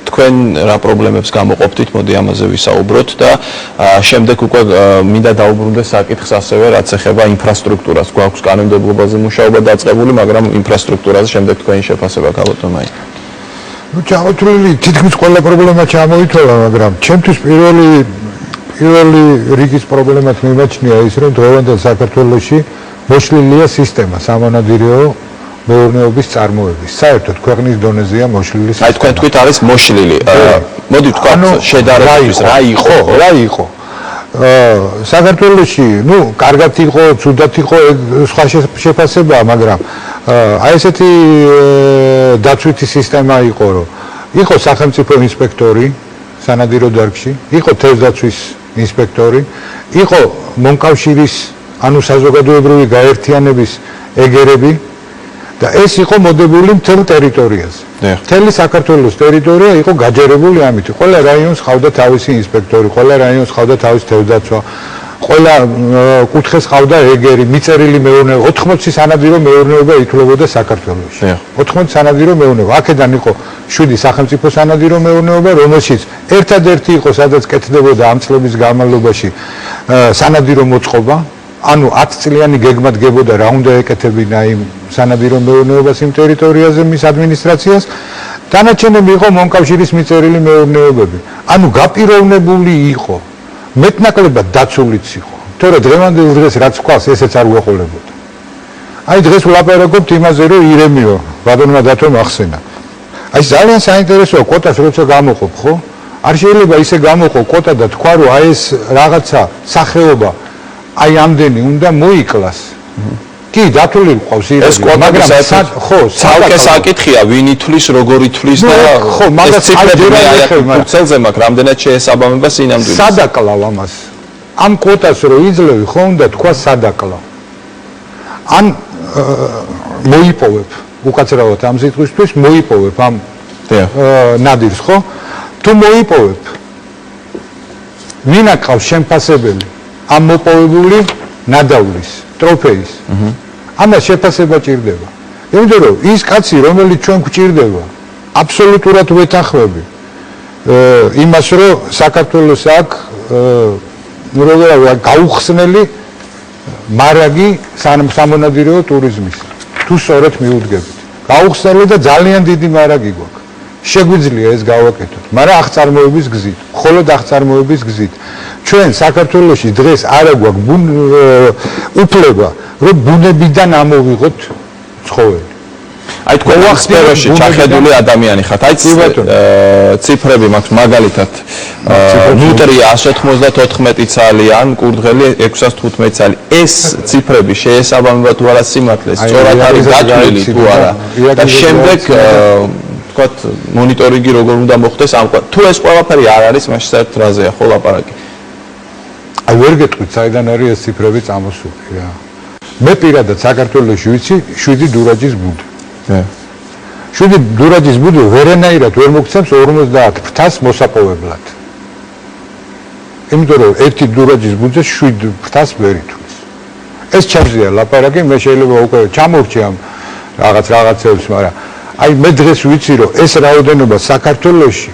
თქვენ რა პრობლემებს გამოყოფთ, მოდი ამაზე ვისაუბროთ და შემდეგ უკვე მინდა დაუბრუნდეს საკითხს ასევე, რაც ეხება ინფრასტრუქტურას. გვაქვს კანონმდებლობაზე მუშაობა დაწყებული, მაგრამ ინფრასტრუქტურაზე შემდეგ თქვენი შეფასება გაბატონ მაი. ნუ ჩამოთვლილი თითქმის ყველა პრობლემა ჩამოითვალა, მაგრამ ჩემთვის პირველი რიგის პრობლემაც მიმაჩნია ის, რომ დღევანდელ საქართველოში მოშლილია სისტემა სამონადირეო მეურნეობის წარმოების. საერთოდ ქვეყნის დონეზეა მოშლილი სისტემა. აი თქვენ თქვით არის მოშლილი. მოდი ვთქვათ შედარებით რა იყო? საქართველოში, ნუ, კარგად იყო, ცუდად იყო, სხვა შეფასებაა, მაგრამ აი ესეთი დაცვითი სისტემა იყო, რომ იყო სახელმწიფო ინსპექტორი სანადირო დარგში, იყო თევზდაცვის ინსპექტორი, იყო მომკავშირის, ანუ საზოგადოებრივი გაერთიანების ეგერები და ეს იყო მოდებული მთელ ტერიტორიაზე. მთელი საქართველოს ტერიტორია იყო გაჯერებული ამით. ყველა რაიონს ყავდა თავისი ინსპექტორი, ყველა რაიონს ყავდა თავისი თევზდაცვა, ყველა კუთხეს ყავდა ეგერი, მიწერილი მეურნეობა, 80 სანადირო მეურნეობა ითვლებოდა საქართველოში. 80 სანადირო მეურნეობა. აქედან იყო 7 სახელმწიფო სანადირო მეურნეობა, რომელშიც ერთადერთი იყო, სადაც კეთდებოდა ამ წლების განმავლობაში სანადირო მოწყობა, ანუ 10 წლიანი გეგმა დგებოდა რა უნდა ეკეთებინა იმ სანადირო მეურნეობას იმ ტერიტორიაზე მის ადმინისტრაციას. დანარჩენები იყო მომკავშირის მიწერილი მეურნეობები. ანუ გაპიროვნებული იყო მეტნაკლებად დაცულიც იყო. თორე დღევანდელ დღეს რაც ყავს, ესეც არ გვეყოლებოდა. აი დღეს ვლაპარაკობთ იმაზე, რომ ირემიო ბატონმა დათომ ახსენა. აი ძალიან საინტერესოა კვოტას როცა გამოყოფ, ხო? არ შეიძლება ისე გამოყო კვოტა და თქვა რომ აი ეს რაღაცა სახეობა აი ამდენი უნდა მოიკლას. კი, დათვლილი ყავს ირები, მაგრამ ხო, ცალკე საკითხია, ვინ ითვლის, როგორ ითვლის და ხო, მაგას ციფრებზე მაქვს, რამდენად შეესაბამება სინამდვილეს. სადაკლავ ამას. ამ კვოტას რო იძლევი, ხო უნდა თქვა სადაკლავ. ან მოიპოვებ, უკაცრავად ამ სიტყვისთვის მოიპოვებ ამ ნადირს, ხო? თუ მოიპოვებ ვინ აკავს შემფასებელი ამ მოპოვებული ნადავლის ტროფეის ამას შეფასება ჭირდება იმიტომ რომ ის კაცი რომელიც ჩვენ გვჭირდება აბსოლუტურად ვეთანხმები იმას რომ საქართველოს აქ როგორია გაუხსნელი მარაგი სამონადირეო ტურიზმის თუ სწორად მიუდგებით გაუხსნელი და ძალიან დიდი მარაგი გვაქვს შეგვიძლია ეს გავაკეთოთ, მაგრამ აღწარმოების გზით, მხოლოდ აღწარმოების გზით. ჩვენ საქართველოში დღეს არა გვაქვს უფლება, რომ ბუნებიდან ამოვიღოთ ცხოველი. აი თქვენ სფეროში ჩახედული ადამიანი ხართ. აი ციფრები მაქვს მაგალითად ნუტრია 194 ცალი ან კურდღელი 615 ცალი. ეს ციფრები შეესაბამება თუ არა სიმართლეს, სწორად არის დათვლილი თუ არა. და შემდეგ ვთქვათ მონიტორინგი როგორ უნდა მოხდეს ამ თუ ეს ყველაფერი არ არის მაშინ საერთოდ რაზეა ხო ლაპარაკი აი ვერ გეტყვით საიდან არის ეს ციფრები წამოსული რა მე პირადად საქართველოში ვიცი 7 დურაჯის ბუდე 7 დურაჯის ბუდე ვერანაირად ვერ მოგცემს 50 ფრთას მოსაპოვებლად იმიტომ რომ ერთი დურაჯის ბუდე 7 ფრთას ვერ ითვლის ეს ჩემზეა ლაპარაკი მე შეიძლება უკვე ჩამორჩი ამ რაღაცებს მაგრამ აი მე დღეს ვიცი რომ ეს რაოდენობა საქართველოში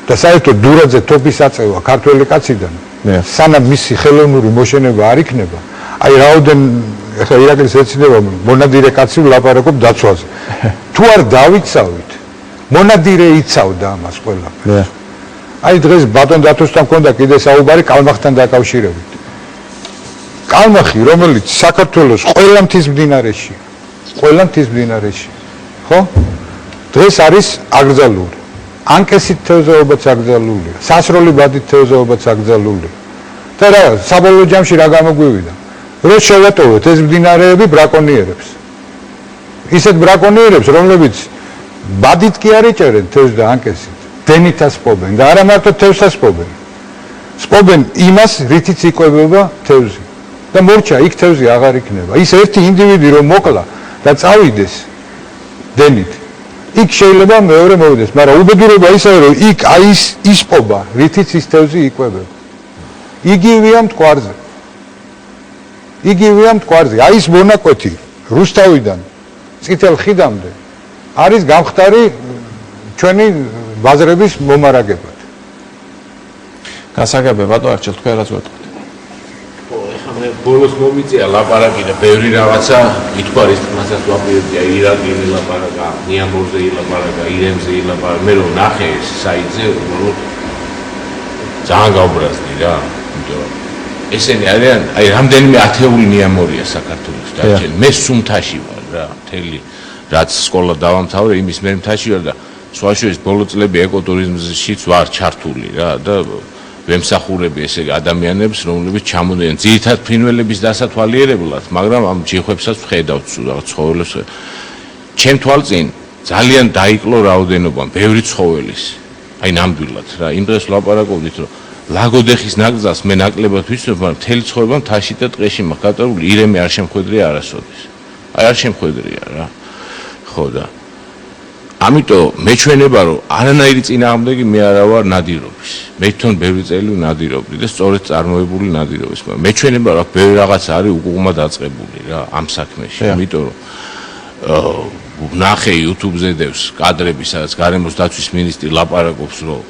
და საერთოდ დურაძე თოფის აწევა ქართველი კაციდან სანამ მისი ხელოვნური მოშენება არ იქნება აი რაოდენ ეხლა ირაკლის ეცინება მონადირე კაცი ვლაპარაკობ დაცვაზე თუ არ დავიცავით მონადირე იცავდა ამას ყველაფერს აი დღეს ბატონ დათოსთან მქონდა კიდე საუბარი კალმახთან დაკავშირებით კალმახი რომელიც საქართველოს ყველა მთის მდინარეში ხო? დღეს არის აკრძალული. ანკესით თევზაობაც აკრძალულია. სასროლი ბადით თევზაობაც აკრძალულია. და რა, საბოლოო ჯამში რა გამოგვივიდა? რომ შევატოვოთ ეს მდინარეები ბრაკონიერებს. ისეთ ბრაკონიერებს, რომლებიც ბადით კი არ იჭერენ თევზს და ანკესით, დენითაც სპობენ და არა მარტო თევზსაც სპობენ. სპობენ იმას, რითიც იკვებება თევზი. და მორჩა იქ თევზი აღარ იქნება. ის ერთი ინდივიდი რომ მოკლა და წავიდეს დენით. იქ შეიძლება მეორე მოვიდეს, მაგრამ უბედურება ისაა, რომ იქ აი ის პობა, რითიც ის თევზი იკვებება. იგივეა მტკვარზე. აი ის მონაკვეთი რუსთავიდან წითელ ხიდამდე არის გამხდარი ჩვენი ბაზრების მომარაგებად. გასაგებია ბატონო, არჩილ თქვენ რაც ვეთქვით. მე ბოლოს მომიწია ლაპარაკი და ბევრი რაღაცა ითქვარის მასაც ვაპირებია ირაკი ლაპარაკა, ნიამბურზე ლაპარაკა, ირემზე ლაპარაკა. მე რომ ნახე ეს საიტზე, უბრალოდ ძალიან გავბრაზდი რა. იმიტომ რომ ესენი არიან, აი რამდენიმე ათეული ნიამორია საქართველოს დარჩენ. მე სუმთაში ვარ რა, მთელი რაც სკოლა დავამთავრე, იმის მე მთაში ვარ და სხვაშორის ბოლო წლები ეკოტურიზმშიც ვარ ჩართული რა და ვემსახურები ესე ადამიანებს, რომლებიც ჩამოდიან ძირითად ფრინველების დასათვალიერებლად, მაგრამ ამ ჯიხვებსაც ვხედავთ რაღაც ცხოველებს. ჩემ თვალწინ ძალიან დაიკლო რაოდენობა, ბევრი ცხოველის. აი ნამდვილად რა, იმ დღეს ვლაპარაკობდით, რომ ლაგოდეხის ნაკრძალს მე ნაკლებად ვიცნობ, მაგრამ მთელი ცხოვრება მთაში და ტყეში მაქვს გატარული, ირემი არ შემხვედრია არასოდეს. აი არ შემხვედრია რა. ხო და ამიტომ მეჩვენება რომ არანაირი წინააღმდეგი მე არა ვარ ნადირობის. მე თვითონ ბევრი წელი ნადირობდი და სწორედ წარმოებული ნადირობის. მაგრამ მეჩვენება რომ ბევრი რაღაც არის უკუღმა დაწყებული რა ამ საქმეში. იმიტომ რომ ნახე YouTube-ზე დევს კადრები, სადაც გარემოს დაცვის მინისტრი ლაპარაკობს რომ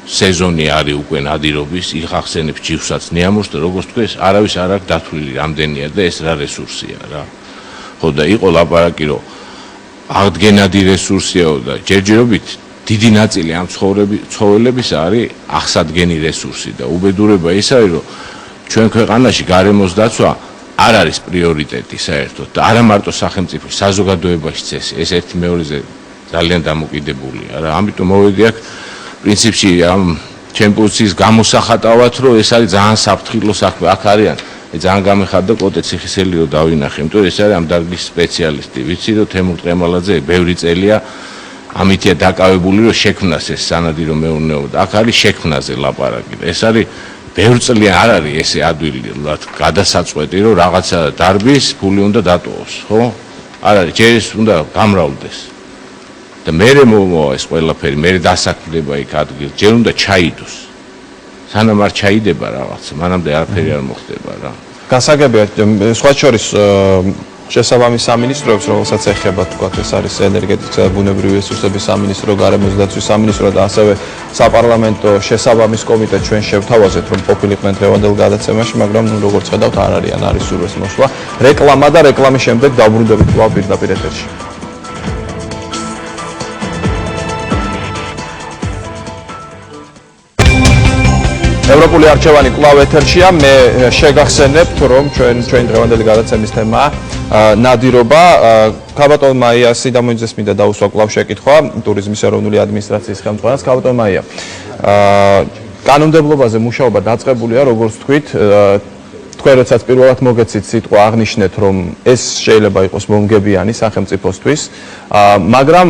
სეზონი არის უკვე ნადირობის, იხახსენებს ჯიხვსაც ნიამორს და როგორც თქვენ არავის არ აქვს დათვლილი რამდენია და ეს რა რესურსია რა. ხო და იყო ლაპარაკი რომ აღდგენადი რესურსიაო და ჯერჯერობით დიდი ნაწილი ამ ცხოველების არის აღსადგენი რესურსი და უბედურება ის არის რომ ჩვენ ქვეყანაში გარემოს დაცვა არ არის პრიორიტეტი საერთოდ და არა მარტო სახელმწიფო საზოგადოებაშიც ეს ერთი მეორეზე ძალიან დამოკიდებულია რა. ამიტომ მოვედი აქ პრინციპში ამ ჩემი პოზიციის გამოსახატავად, რომ ეს არის ძალიან საფრთხილო საქმე. აქ არიან ძალიან გამეხარდა კოტე ციხისელი რომ დავინახე, იმიტომ რომ ეს არის ამ დარგის სპეციალისტი. ვიცი რომ თემურ ტყემალაძე ბევრი წელია ამითია დაკავებული რომ შექმნას ეს სანადირო მეურნეობა. აქ არის შექმნაზე ლაპარაკი. ეს არის ბევრი წელი არ არის ესე ადვილად გადასაწყვეტი რომ რაღაცა დარბის ფული უნდა დატოვოს, ხო? არ არის, ჯერ ის უნდა გამრავლდეს. და მერე მოვა ეს ყველაფერი, მერე დასაქმდება იქ ადგილ, ჯერ უნდა ჩაიდოს. სანამ არ ჩაიდება რაღაცა, მანამდე არაფერი არ მოხდება რა. გასაგებია, სხვა შორის შესაბამის სამინისტროებს, რომელსაც ეხება თქვათ, ეს არის ენერგეტიკისა და ბუნებრივი რესურსების სამინისტრო, გარემოს დაცვის სამინისტრო და ასევე საპარლამენტო შესაბამის კომიტეტი ჩვენ შევთავაზეთ, რომ ყოფილიყვნენ დღევანდელ გადაცემაში, მაგრამ ნუ როგორც ხედავთ, არ არიან, არის სურვილს მოსვლა. რეკლამა და რეკლამის შემდეგ დავბრუნდებით კვლავ პირდაპირ ეთერში. ევროპული არჩევანი კვლავ ეთერშია. მე შეგახსენებთ, რომ ჩვენ დღევანდელი გადაცემის თემაა ნადირობა. ქაბატონ მაია სიდამონიძეს მინდა დაუსვა კვლავ შეკითხვა ტურიზმის ეროვნული ადმინისტრაციის ხელმძღვანელს. ქაბატონ მაია, კანონმდებლობაზე მუშაობა დაწყებულია, როგორც თქვით, თქვენ როდესაც პირველად მოგეცით სიტყვა აღნიშნეთ, რომ ეს შეიძლება იყოს მომგებიანი სახელმწიფოსთვის, მაგრამ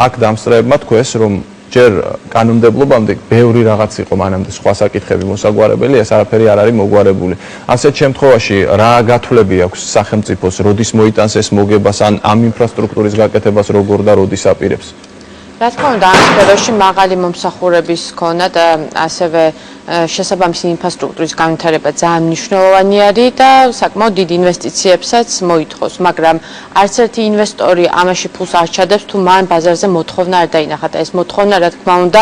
აქ დამსწრეებმა თქვეს, რომ ჯერ კანონმდებლობამდე ბევრი რაღაც იყო მანამდე სხვა საკითხები მოსაგვარებელი, ეს არაფერი არ არის მოგვარებული. ასეთ შემთხვევაში რა გათვლები აქვს სახელმწიფოს, როდის მოიტანს ეს მოგებას ან ამ ინფრასტრუქტურის გაკეთებას როგორ და როდის აპირებს? რა თქმა უნდა, ამ სფეროში მაღალი მომსახურების ქონა და ასევე შესაბამისი ინფრასტრუქტურის განვითარება ძალიან მნიშვნელოვანი არის და საკმაოდ დიდ ინვესტიციებსაც მოითხოვს, მაგრამ არც ერთი ინვესტორი ამაში ფულს არ ჩადებს, თუ მან ბაზარზე მოთხოვნა არ დაინახა და ეს მოთხოვნა, რა თქმა უნდა,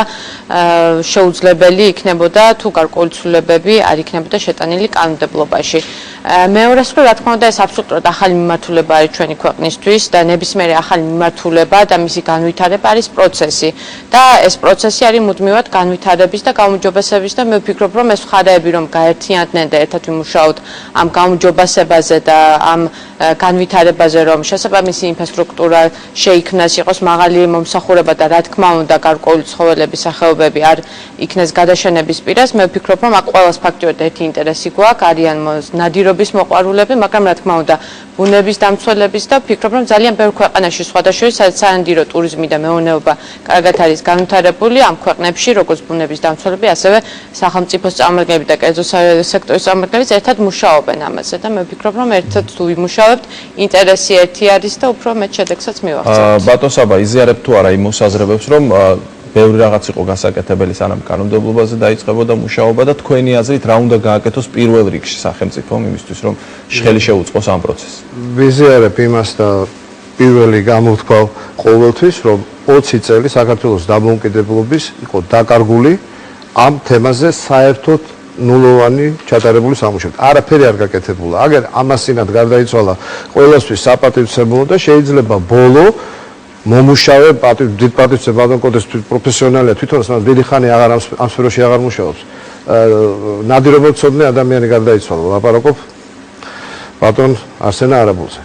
შეუძლებელი იქნებოდა თუ გარკვეული ცვლილებები არ იქნებოდა შეტანილი კანონმდებლობაში. მეორე მხრივ, რა თქმა უნდა, ეს აბსოლუტურად ახალი მიმართულება არის ჩვენი ქვეყნისთვის და ნებისმიერი ახალი მიმართულება და მისი განვითარება არის პროცესი და ეს პროცესი არის მუდმივად განვითარების და გაუმჯობესების და მე ვფიქრობ, რომ ეს მხარეები რომ გაერთიანდნენ და ერთად ვიმუშაოთ ამ გაუმჯობესებაზე და ამ განვითარებაზე, რომ შესაბამისი ინფრასტრუქტურა შეიქმნას, იყოს მაღალი მომსახურება და რა თქმა უნდა, გარკვეული ცხოველების სახეობები არ იქნეს გადაშენების პირას, მე ვფიქრობ, რომ აქ ყველას ფაქტიურად ერთი ინტერესი გვაქვს, არიან ნადირობის მოყვარულები, მაგრამ რა თქმა უნდა, ბუნების დამცველების და ვფიქრობ, რომ ძალიან ბევრ ქვეყანაში სხვადასხვა სანადირო ტურიზმი და მეურნეობა კარგად არის განვითარებული ამ ქვეყნებში, როგორც ბუნების დამცველები, ასევე სახელმწიფოს წარმომადგენლები და კერძო სექტორის წარმომადგენლებიც ერთად მუშაობენ ამაზე და მე ვფიქრობ, რომ ერთად თუ ვიმუშავებთ, ინტერესი ერთი არის და უფრო მეტ შედეგსაც მივაღწევთ. ბატონ საბა, იზიარებთ თუ არა იმ მოსაზრებებს, რომ ბევრი რაღაც იყო გასაკეთებელი სანამ კანონმდებლობაზე დაიწყებოდა მუშაობა და თქვენი აზრით რა უნდა გააკეთოს პირველ რიგში სახელმწიფომ იმისთვის, რომ შეხელი შეუწყოს ამ პროცესს? ვიზიარებ იმას და პირველი გამოვთქვავ ყოველთვის, რომ 20 წელი საქართველოს დამოუკიდებლობის იყო დაკარგული ამ თემაზე საერთოდ ნულოვანი ჩატარებული სამუშაო. არაფერი არ გაკეთებულა. აგერ ამასინად გარდაიცვალა ყველასთვის საპატივცემულო და შეიძლება ბოლო მომუშავე დიდ პატივცემულო ბატონ კოდეს პროფესიონალია თვითონაც მაგრამ დიდი ხანი აღარ ამ სფეროში აღარ მუშაობს. ნადირობაცოდნე ადამიანი გარდაიცვალა. ლაპარაკობ ბატონ არსენ არაბულზე.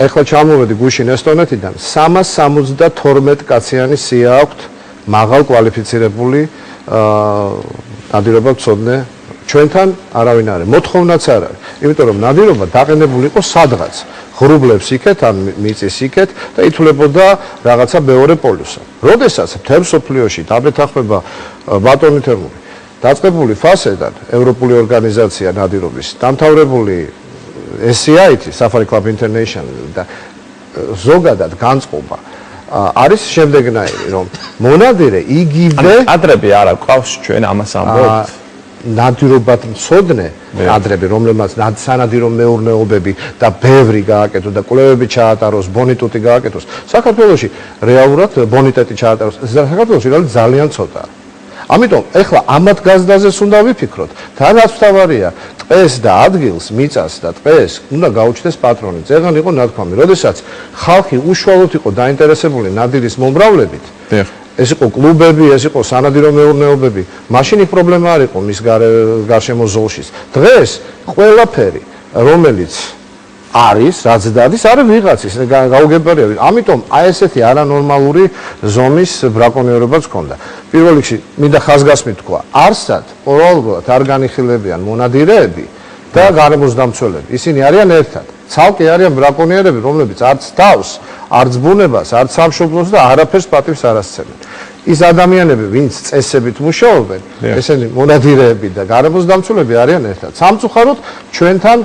ეხლა ჩამოვედი გუშინ ესტონეთიდან 372 კაციანი სია აქვთ მაღალ კვალიფიცირებული ნადირობაცოდნე ჩვენთან არავინ არ არის. მოთხოვნაც არ არის. იმიტომ რომ ნადირობა დაყენებული იყო სადღაც. ღრუბლებს იქეთ, ან მიწის იქეთ და ითვლებოდა რაღაცა მეორე პოლუსა. როდესაც მთელ მსოფლიოში დაბრეთახმება ბატონი თერმული დაწყებული ფასედან ევროპული ორგანიზაცია ნადირობის, დამთავრებული SCIT, Safari Club International და ზოგადად განწყობა არის შემდეგნაირი, რომ მონადირე იგივე კადრები არა ყავს ჩვენ ამას ამბობთ. ნადირობად მცოდნე კადრები, რომლებმაც სანადირო მეურნეობები და ბევრი გააკეთოს და კვლევები ჩაატაროს, ბონიტეტი გააკეთოს. საქართველოში რეალურად ბონიტეტი ჩაატაროს. საქართველოში რეალურად ძალიან ცოტაა. ამიტომ ეხლა ამათ გაზდაზეს უნდა ვიფიქროთ. თანაც თავარია ტყეს და ადგილს, მიწას და ტყეს უნდა გაუჩნდეს პატრონი. ზეგან იყო ნათქვამი, როდესაც ხალხი უშუალოდ იყო დაინტერესებული ნადირის მომრავლებით. ეს იყო კლუბები, ეს იყო სანადირო მეურნეობები. მაშინ იქ პრობლემა არ იყო მის გარშემო ზოლში. დღეს ყველაფერი, რომელიც არის, რაც დადის, არის ვიღაცის, გაუგებარია. ამიტომ აი ესეთი არანორმალური ზომის ბრაკონიერებაც ჰქონდა. პირველ რიგში მინდა ხაზგასმით თქვა, არსად ყოველდღიურად არ განიხილებიან მონადირეები და გარემოსდამცველები. ისინი არიან ერთად. ცალკე არიან ბრაკონიერები, რომლებიც არც თავს, არც ბუნებას, არც სამშობლოს და არაფერს პატივს არ ასცემენ. ის ადამიანები, ვინც წესებით მუშაობენ, ესენი მონადირეები და გარემოსდამცველები არიან ერთად. სამწუხაროდ ჩვენთან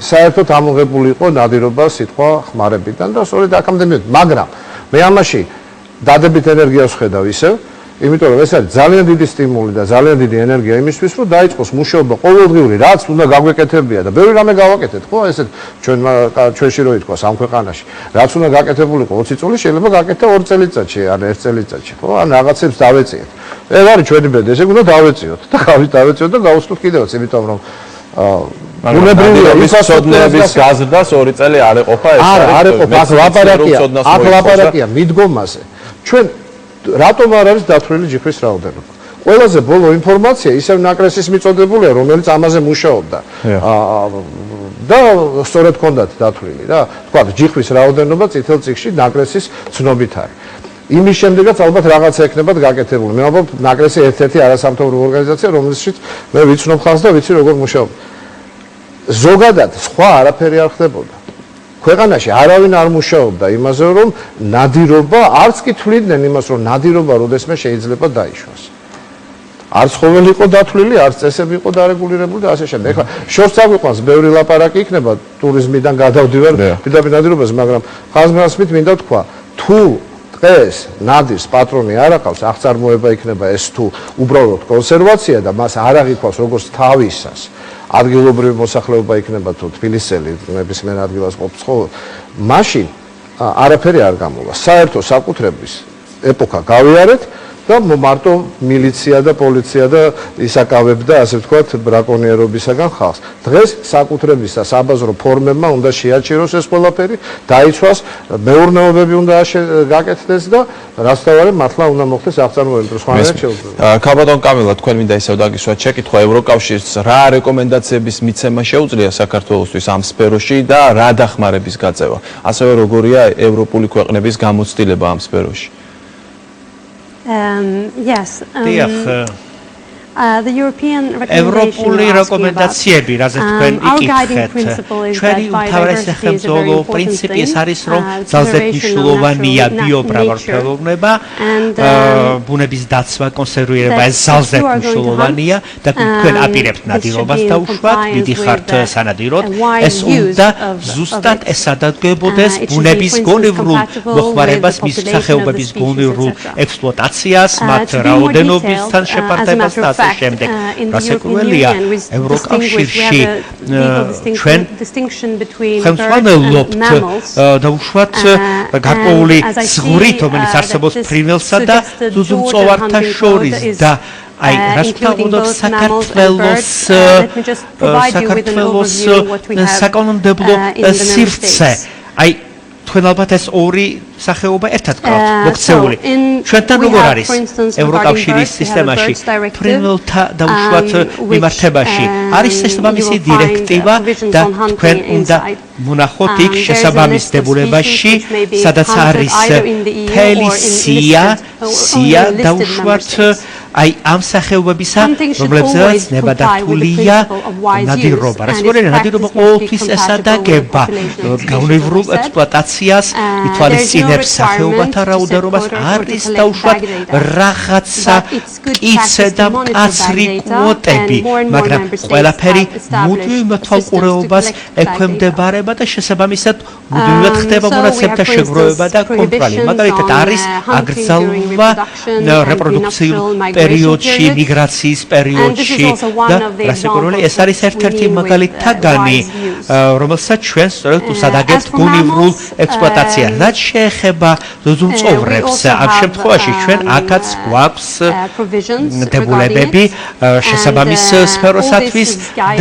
საერთოდ ამოღებული იყო ნადირობა სიტყვა ხმარებიდან და სწორედ აქამდე მივედი, მაგრამ მე ამაში დადებით ენერგიას ვხედავ ისევ, იმიტომ რომ ეს არის ძალიან დიდი სტიმული და ძალიან დიდი ენერგია იმისთვის, რომ დაიწყოს მუშაობა ყოველდღიური, რაც უნდა გაგვეკეთებია და ბევრი რამე გავაკეთეთ, ხო, ესეთ ჩვენში რო ითქვა სამ ქვეყანაში, რაც უნდა გაკეთებულიყო 20 წელი, შეიძლება გაკეთდა 2 წელიწადში, ან 1 წელიწადში, ხო, ან რაღაცებს დავეციეთ. ეს არის ჩვენი ბედი, ესე უნდა დავეციოთ და გავეციოთ და გავუსწროთ კიდევაც, იმიტომ რომ ბუნებრივია ის სოდნების გაზრდას 2 წელი არ ეყოფა ეს არ ეყოფა აქ ლაპარაკია მიდგომაზე ჩვენ რატომ არ არის დათვლილი ჯიხვის რაოდენობა ყველაზე ბოლო ინფორმაცია ისევ ნაკრესის მიწოდებულია რომელიც ამაზე მუშაობდა და სწორედ ჰქონდათ დათვლილი რა თქვა ჯიხვის რაოდენობა წითელ წიგნში ნაკრესის ცნობით არის იმის შემდეგაც ალბათ რაღაცა ექნებათ გაკეთებული მე ვამბობ ნაკრესი ერთ-ერთი არასამთავრობო ორგანიზაცია რომელშიც მე ვიცნობ ხალხს და ვიცი როგორ მუშაობს ზოგადად სხვა არაფერი არ ხდებოდა. ქვეყანაში არავინ არ მუშაობდა იმაზე, რომ ნადირობა არც კი თვლიდნენ იმას, რომ ნადირობა როდესმე შეიძლება დაიშვას. არც ყოველი იყო დათვლილი, არც წესები იყო დარეგულირებული და ასე შემდეგ. ეხლა შორს წაგვიყვანს ბევრი ლაპარაკი იქნება ტურიზმიდან გადავდივარ პირდაპირ ნადირობაზე, მაგრამ ხაზგასმით მინდა თქვა, თუ დღეს ნადირს პატრონი არ აყავს, აღწარმოება იქნება ეს თუ უბრალოდ კონსერვაცია და მას არ აღიქვას როგორც თავისას. ადგილობრივი მოსახლეობა იქნება თუ თბილისელი ნებისმიერ ადგილას ყოფს ხო მაშინ არაფერი არ გამოვა საერთო საკუთრების ეპოქა გავიარეთ და მარტო მილიცია და პოლიცია და ისაკავებდა ასე ვთქვათ ბრაკონიერობისაგან ხალხს დღეს საკუთრების და საბაზრო ფორმებმა უნდა შეაჩეროს ეს ყველაფერი დაიცვას მეურნეობები უნდა გაკეთდეს და რასთავარი მართლა უნდა მოხდეს აღწარმოება რომ სხვანაირად შეუძლია ქალბატონ კამილა თქვენ მინდა ისევ დაგისვათ შეკითხვა ევროკავშირს რა რეკომენდაციების მიცემა შეუძლია საქართველოსთვის ამ სფეროში და რა დახმარების გაწევა ასევე როგორია ევროპული ქვეყნების გამოცდილება ამ სფეროში Yes. ევროპული რეკომენდაციები, რაზეც თქვენ იკითხეთ, ჩვენი უმთავრესი სახელმწიფო პრინციპი ეს არის, რომ ძალზე მნიშვნელოვანია ბიომრავალფეროვნება, ბუნების დაცვა, კონსერვირება ეს ძალზე მნიშვნელოვანია და თქვენ აპირებთ ნადირობას დაუშვათ, მიდიხართ სანადიროდ, ეს უნდა ზუსტად ესადაგებოდეს ბუნების გონივრულ მოხმარებას, მის სახეობების გონივრულ ექსპლუატაციას, მათ რაოდენობისთან შეფარდებას და შემდეგ რასაკურველია ევროკავშირში ჩვენ ხელმძღვანელობთ დაუშვათ გარკვეული ზღვრით რომელიც არსებობს ფრინველსა და ძუძუმწოვართა შორის და აი რაც თავდადოთ საქართველოს საკანონმდებლო სივრცე აი თქვენ ალბათ ეს ორი სახეობა ერთად გყავთ მოქცეული. ჩვენთან როგორ არის ევროკავშირის სისტემაში ფრინველთა დაუშვათ მიმართებაში არის შესაბამისი დირექტივა და თქვენ უნდა მონახოთ იქ შესაბამის დებულებაში სადაც არის მთელი სია დაუშვათ აი ამ სახეობებისა რომლებზეც ნებადართულია ნადირობა. რასაკურველია ნადირობა ყოველთვის ესადაგება გაუნევრულ ექსპლუატაციას ითვალისწინებს სახეობათა რაოდენობას არის დაუშვათ რაღაცა მტკიცე და მკაცრი კვოტები მაგრამ ყველაფერი მუდმივ მეთვალყურეობას ექვემდებარება და შესაბამისად მუდმივად ხდება მონაცემთა შეგროვება და კონტროლი მაგალითად არის აკრძალვა რეპროდუქციულ პერიოდში მიგრაციის პერიოდში და რასაკურველია ეს არის ერთ-ერთი მაგალითთაგანი რომელსაც ჩვენ სწორედ უსადაგებთ გონივრულ ექსპლუატაციას რაც შეეხება ძუძუმწოვრებს ამ შემთხვევაში ჩვენ აქაც გვაქვს დებულებები შესაბამის სფეროსათვის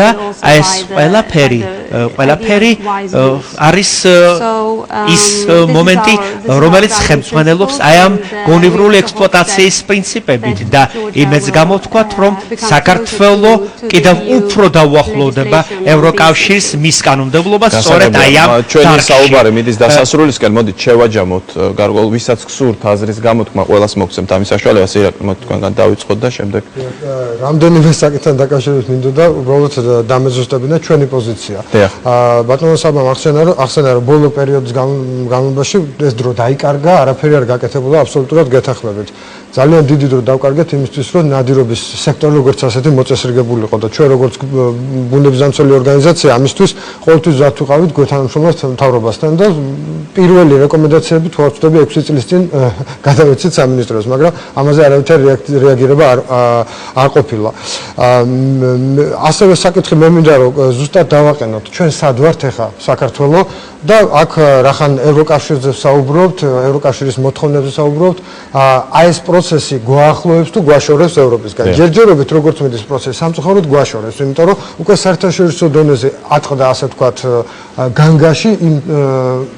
და ეს ყველაფერი ყველაფერი არის ის მომენტი, რომელიც ხელმძღვანელობს აი ამ გონივრული ექსპლუატაციის პრინციპებით და იმეც გამოთქვათ, რომ საქართველო კიდევ უფრო დაუახლოვდება ევროკავშირის მის კანონმდებლობას სწორედ აი ამ ჩვენი საუბარი მიდის დასასრულისკენ, მოდით შევაჯამოთ გარკვეულ ვისაც გსურთ აზრის გამოთქმა, ყველას მოგცემთ ამის საშუალებას, ირაკლი მოდი თქვენგან დავიწყოთ და შემდეგ რამდენიმე საკითხთან დაკავშირებით მინდოდა უბრალოდ დამეზუსტებინა ჩვენი პოზიცია. ბატონო საბამ ახსენა რომ ბოლო პერიოდის განმავლობაში ეს დრო დაიკარგა, არაფერი არ გაკეთებულა, აბსოლუტურად გეთანხმებით. ძალიან დიდი დრო დავკარგეთ იმისთვის, რომ ნადირობის სექტორი როგორც ასეთი მოწესრიგებულიყო და ჩვენ როგორც ბუნებისდამცველი ორგანიზაცია ამისთვის ყოველთვის ვზად ვიყავით გვეთანამშრომლობთ მთავრობასთან და პირველი რეკომენდაციები თუ არ ვწდები 6 წლის წინ გადავეცით სამინისტროს, მაგრამ ამაზე არავითარი რეაგირება არ ყოფილა. ასევე საკითხი მე მინდა რომ ზუსტად დავაყენოთ ჩვენ სად ვართ ახლა საქართველო და აქ რახან ევროკავშირზე საუბრობთ, ევროკავშირის მოთხოვნებზე საუბრობთ, აი ეს პროცესი გვაახლოებს თუ გვაშორებს ევროპისგან. ჯერჯერობით როგორც მიდის პროცესი სამწუხაროდ გვაშორებს, იმიტომ რომ უკვე საერთაშორისო დონეზე აწყდა ასე ვთქვათ განგაში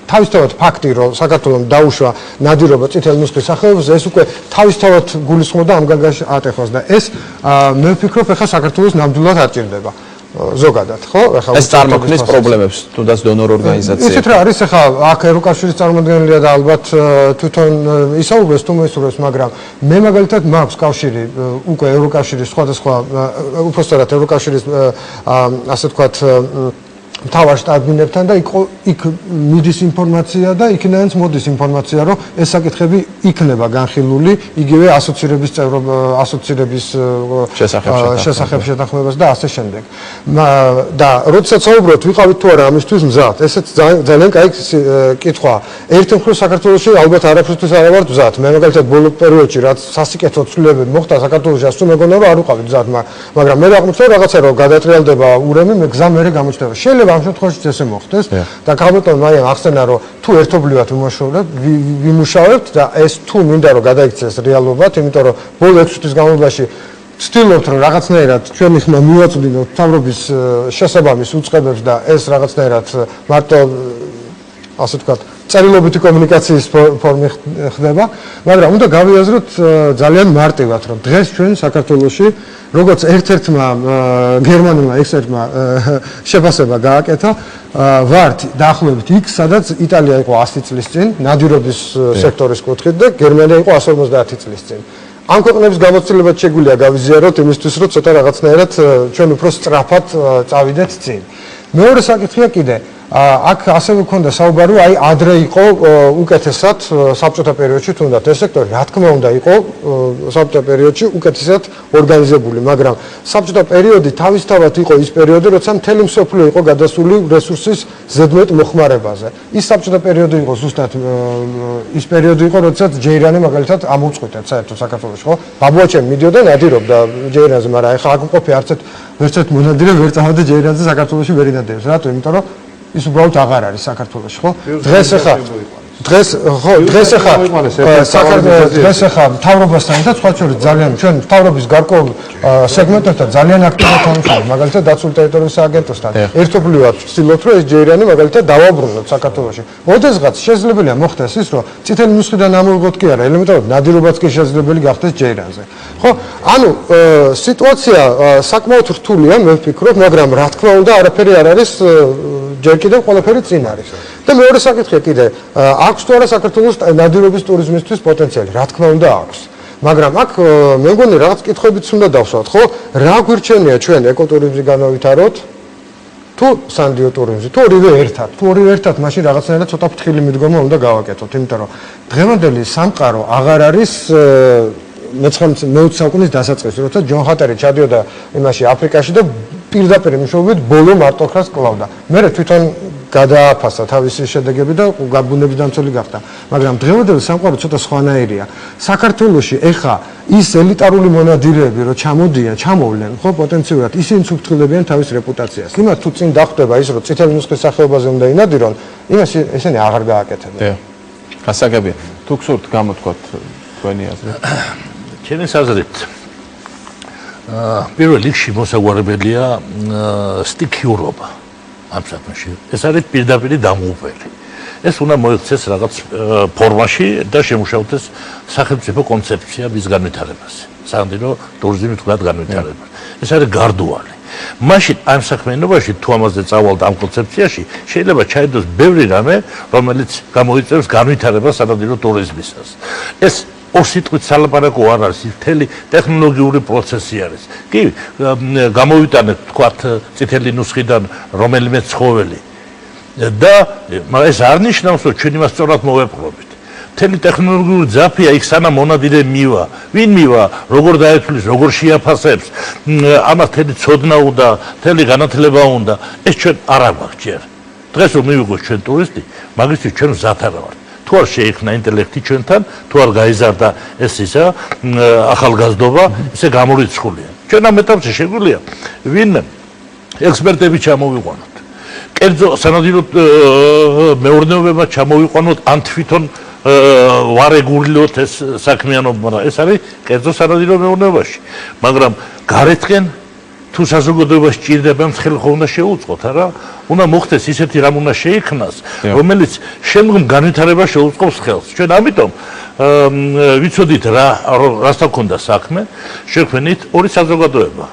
თავისთავად ფაქტი რომ საქართველოს დაუშვა ნადირობა წითელი ნუსხის სახელზე ეს უკვე თავისთავად გულისხმობდა ამ განგაში ატეხოს და ეს მე ვფიქრობ ახლა საქართველოს ნამდვილად არ ჭირდება. ზოგადად, ხო? ახლა ეს წარმოქმნის პრობლემებს თუნდაც დონორ ორგანიზაციებს. ისეთ რა არის ახლა აქ ევროკავშირის წარმომადგენელია და ალბათ თვითონ ისაუბრებს თუ მოისურვებს, მაგრამ მე მაგალითად მაქვს კავშირი უკვე ევროკავშირის სხვადასხვა უბრალოდ ევროკავშირის ასე ვთქვათ მთავარ შტაბ-ბინებთან და იქ მიდის ინფორმაცია და იქნაირად მოდის ინფორმაცია, რომ ეს საკითხები იქნება განხილული იგივე ასოცირების ასოცირების შესახებ შეთანხმებას და ასე შემდეგ. და როდესაც საუბრობთ, ვიყავით თუ არა ამისთვის მზად, ესეც ძალიან კაი კითხვაა. ერთი მხრივ საქართველოში ალბათ არაფრისთვის არ ვართ მზად. მე მაგალითად ბოლო პერიოდში რაც სასიკეთო ცვლილებები მოხდა საქართველოში, ასე მეგონა რომ არ ვიყავით მზად, მაგრამ მე აღმოჩნდა რაღაცა რომ გადატრიალდება ურემი, მე გზა მერე გამოჩნდება. შეიძლება ამ შემთხვევაში ესე მოხდეს და გამოტოვ მაიამ ახსენა რომ თუ ერთობლივად ვიმუშავებთ და ეს თუ მინდა რომ გადაიქცეს რეალობად, იმიტომ რომ ბოლო 6 თვის განმავლობაში ვცდილობთ რომ რაღაცნაირად ჩვენი ხმა მივაწვდინოთ მთავრობის შესაბამის უწყებებს და ეს რაღაცნაირად მარტო ასე ვთქვათ წერილობითი კომუნიკაციის ფორმი ხდება, მაგრამ უნდა გავიაზროთ ძალიან მარტივად რომ დღეს ჩვენ საქართველოში როგორც ერთ-ერთმა გერმანულმა ექსპერტმა შეფასება გააკეთა, ვართ დაახლოებით იქ, სადაც იტალია იყო 100 წლის წინ ნადირობის სექტორის კუთხით და გერმანია იყო 150 წლის წინ. ამ ქვეყნების გამოცდილებად შეგვიძლია გავიზიაროთ იმისთვის, რომ ცოტა რაღაცნაირად ჩვენ უფრო სწრაფად წავიდეთ წინ. მეორე საკითხია კიდე აქ ასევე მქონდა საუბარი, აი ადრე იყო უკეთესად საბჭოთა პერიოდში თუნდაც ეს სექტორი, რა თქმა უნდა, იყო საბჭოთა პერიოდში უკეთესად ორგანიზებული, მაგრამ საბჭოთა პერიოდი თავისთავად იყო ის პერიოდი, როცა მთელი მსოფლიო იყო გადასული რესურსის ზედმეტ მოხმარებაზე. ის საბჭოთა პერიოდი იყო ზუსტად ის პერიოდი იყო, როდესაც ჯეირანი მაგალითად ამოწყვიტეთ საერთოდ საქართველოში, ხო? ბაბუაჩემი მიდიოდა ნადირობდა ჯეირანზე, მაგრამ ეხლა აქ მყოფი არც ერთ მონადირე ვერ წავიდა ჯეირანზე საქართველოში ვერ ინადირებს. რატო? იმიტომ რომ ის უბრალოდ აღარ არის საქართველოში, ხო? დღეს ახლა მთავრობასთან ერთად სხვა შორის ძალიან ჩვენ მთავრობის გარკვეულ სეგმენტებთან ძალიან აქტიურად თანხმობთ, მაგალითად დაცული ტერიტორიის სააგენტოსთან. ერთობლივად ვცდილობთ, რომ ეს ჯეირანი მაგალითად დავაბრუნოთ საქართველოში. ოდესღაც შესაძლებელია მოხდეს ის, რომ წითელი ნუსხიდან ამოვიღოთ კი არა, ელემენტარულად ნადირობაც კი შესაძლებელი გახდეს ჯეირანზე. ხო? ანუ სიტუაცია საკმაოდ რთულია, მე ვფიქრობ, მაგრამ რა თქმა უნდა, არაფერი არ არის ჯერ კიდევ ყველაფერი წინ არის. და მეორე საკითხია კიდე, აქვს თუ არა საქართველოს ნადირობის ტურიზმისთვის პოტენციალი? რა თქმა უნდა აქვს. მაგრამ აქ მე მგონი რაღაც კითხვებიც უნდა დავსვათ, ხო? რა გვირჩენია ჩვენ ეკოტურიზმზე განავითაროთ? თუ სანდიო ტურიზმზე, თუ ორივე ერთად, მაშინ რაღაცნაირად ცოტა ფრთხილი მიდგომა უნდა გავაკეთოთ, იმიტომ რომ დღევანდელი სამყარო აღარ არის მე-20 საუკუნის დასაწყისი, როცა ჯონ ჰატერი ჩადიოდა იმაში აფრიკაში და პირდაპირ მნიშვნელობით ბოლო მარტოხრას კლავდა. მერე თვითონ გადააფასა თავისი შედეგები და ბუნებისდამცველი გახდა. მაგრამ დღევანდელი სამყარო ცოტა სხვანაირია. საქართველოში ეხა ის ელიტარული მონადირეები რო ჩამოვლენ, ხო, პოტენციურად ისინი უფრთხილებიან თავის რეპუტაციას. იმათ თუ წინ დახვდება ის, რომ წითელი ნუსხის სახეობაზე უნდა ინადირონ, იმას ესენი აღარ გააკეთებენ. გასაგებია. თუ გსურთ გამოთქვათ თქვენი აზრი. ჩემი აზრით პირველ რიგში მოსაგვარებელია სტიქიურობა. ამ საქმეში. ეს არის პირდაპირ დამოუკიდებელი. ეს უნდა მოიქცეს რაღაც ფორმაში და შემუშავდეს სახელმწიფო კონცეფცია მის განვითარებაზე. სანადირო ტურიზმის თქვათ განვითარებას. ეს არის გარდუალი. მაშინ ამ საქმიანობაში თუ ამაზე წავალთ ამ კონცეფციაში, შეიძლება ჩაიდოს ბევრი რამე, რომელიც გამოიწვევს განვითარებას სანადირო ტურიზმისას. ეს ორ სიტყვით სალაპარაკო არ არის, მთელი ტექნოლოგიური პროცესი არის. კი, გამოვიტანეთ თქვათ წითელი ნუსხიდან რომელიმე ცხოველი და ეს არ ნიშნავს, რომ ჩვენ იმას სწორად მოვეპყრობით. მთელი ტექნოლოგიური ძაფია იქ სანამ მონადირე მივა. ვინ მივა, როგორ დაეთვლის, როგორ შეაფასებს, ამას მთელი ცოდნა უნდა, მთელი განათლება უნდა. ეს ჩვენ არ აგვაქვს ჯერ. დღეს რომ მივიღოთ ჩვენ ტურისტი, მაგისთვის ჩვენ მზად არ ვართ. თუ არ შეიქმნა ინტელექტი ჩვენთან, თუ არ გაიზარდა ეს ისა ახალგაზრდობა, ისე გამორიცხულია. ჩვენ ამ ეტაპზე შეგვიძლია ვინ ექსპერტები ჩამოვიყვანოთ. კერძო სანადირო მეურნეობება ჩამოვიყვანოთ ან თვითონ ვარეგულიროთ ეს საქმიანობა. ეს არის კერძო სანადირო მეურნეობაში. მაგრამ გარეთკენ თუ საზოგადოებას სჭირდება ხელხო უნდა შეუწყოთ, არა? უნდა მოხდეს ისეთი რამ უნდა შეიქმნას, რომელიც შემდგომ განვითარებას შეუწყობს ხელს. ჩვენ ამიტომ ვიცოდით რასთან ქონდა საქმე, შექმნით ორი საზოგადოება.